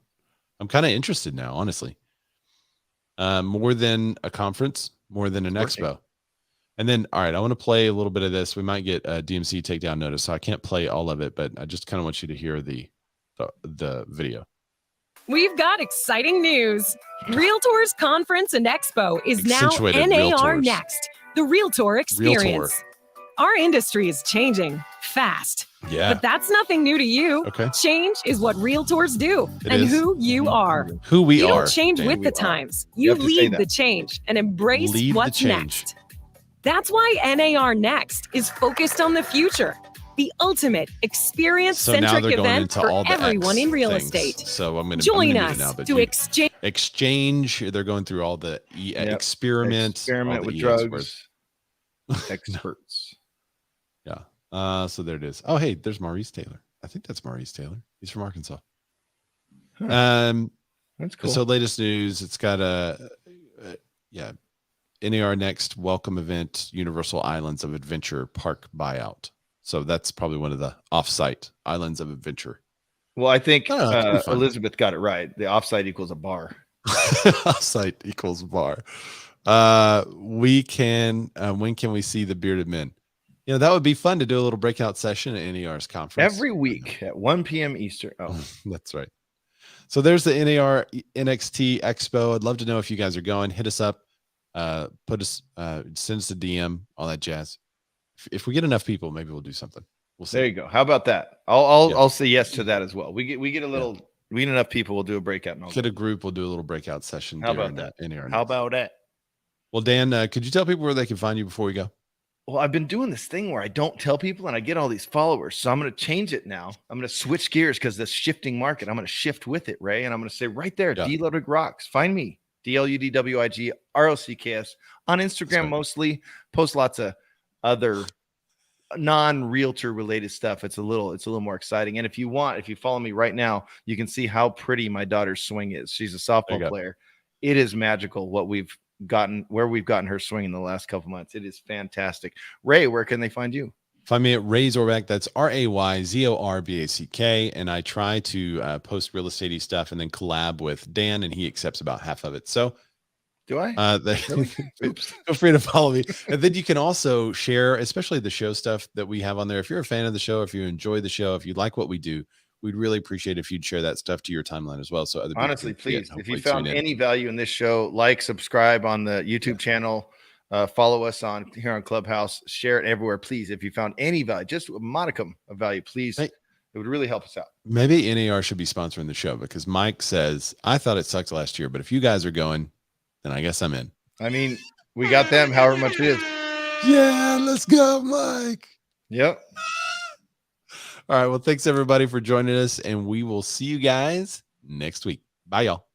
I'm kind of interested now, honestly. More than a conference, more than an expo. And then, all right, I want to play a little bit of this. We might get a DMC takedown notice, so I can't play all of it, but I just kind of want you to hear the video. We've got exciting news. Realtors Conference and Expo is now NAR Next, the Realtor Experience. Our industry is changing fast. Yeah. But that's nothing new to you. Okay. Change is what realtors do who you are. Who we you are. You don't change with the times. You lead the change and embrace what's next. That's why NAR Next is focused on the future. The ultimate experience-centric event for everyone in real estate. So I'm going to join us to exchange. They're going through all the experiment with drugs. Experts. Yeah. So there it is. Oh, hey, there's Maurice Taylor. I think that's Maurice Taylor. He's from Arkansas. Huh. That's cool. So latest news. It's got NAR Next welcome event, Universal Islands of Adventure Park buyout. So that's probably one of the offsite islands of adventure. Well, I think Elizabeth got it right. The offsite equals a bar. Offsite equals bar. We can. When can we see the bearded men? That would be fun to do a little breakout session at NAR's conference every week at 1 p.m. Eastern. Oh, that's right. So there's the NAR NXT Expo. I'd love to know if you guys are going. Hit us up. Send us a DM, all that jazz. If we get enough people, maybe we'll do something. We'll see. There you go. How about that? I'll say yes to that as well. We get a little. We get enough people. We'll do a breakout. Get a group. We'll do a little breakout session. How about that? How about that? Well, Dan, could you tell people where they can find you before we go? Well, I've been doing this thing where I don't tell people and I get all these followers. So I'm going to change it now. I'm going to switch gears because this shifting market, I'm going to shift with it, Ray. And I'm going to say right there, D-Ludwig Rocks. Find me, DLUDWIG ROCKS on Instagram mostly. Post lots of other non-realtor related stuff. It's a little more exciting. And if you follow me right now, you can see how pretty my daughter's swing is. She's a softball player. It is magical where we've gotten her swing in the last couple months. It is fantastic. Ray, where can they find you? Find me at Ray Zorback. That's RAYZORBACK. And I try to post real estate stuff and then collab with Dan, and he accepts about half of it. So do I? Oops. Feel free to follow me. And then you can also share, especially the show stuff that we have on there. If you're a fan of the show, if you enjoy the show, if you like what we do, we'd really appreciate if you'd share that stuff to your timeline as well. So other people honestly, can see it, please, if hopefully you found tune in. any value in this show, like, subscribe on the YouTube channel, follow us on here on Clubhouse, share it everywhere, please. If you found any value, just a modicum of value, please, it would really help us out. Maybe NAR should be sponsoring the show because Mike says, I thought it sucked last year, but if you guys are going, then I guess I'm in. I mean, we got them however much it is. Yeah, let's go, Mike. Yep. All right. Well, thanks everybody for joining us, and we will see you guys next week. Bye, y'all.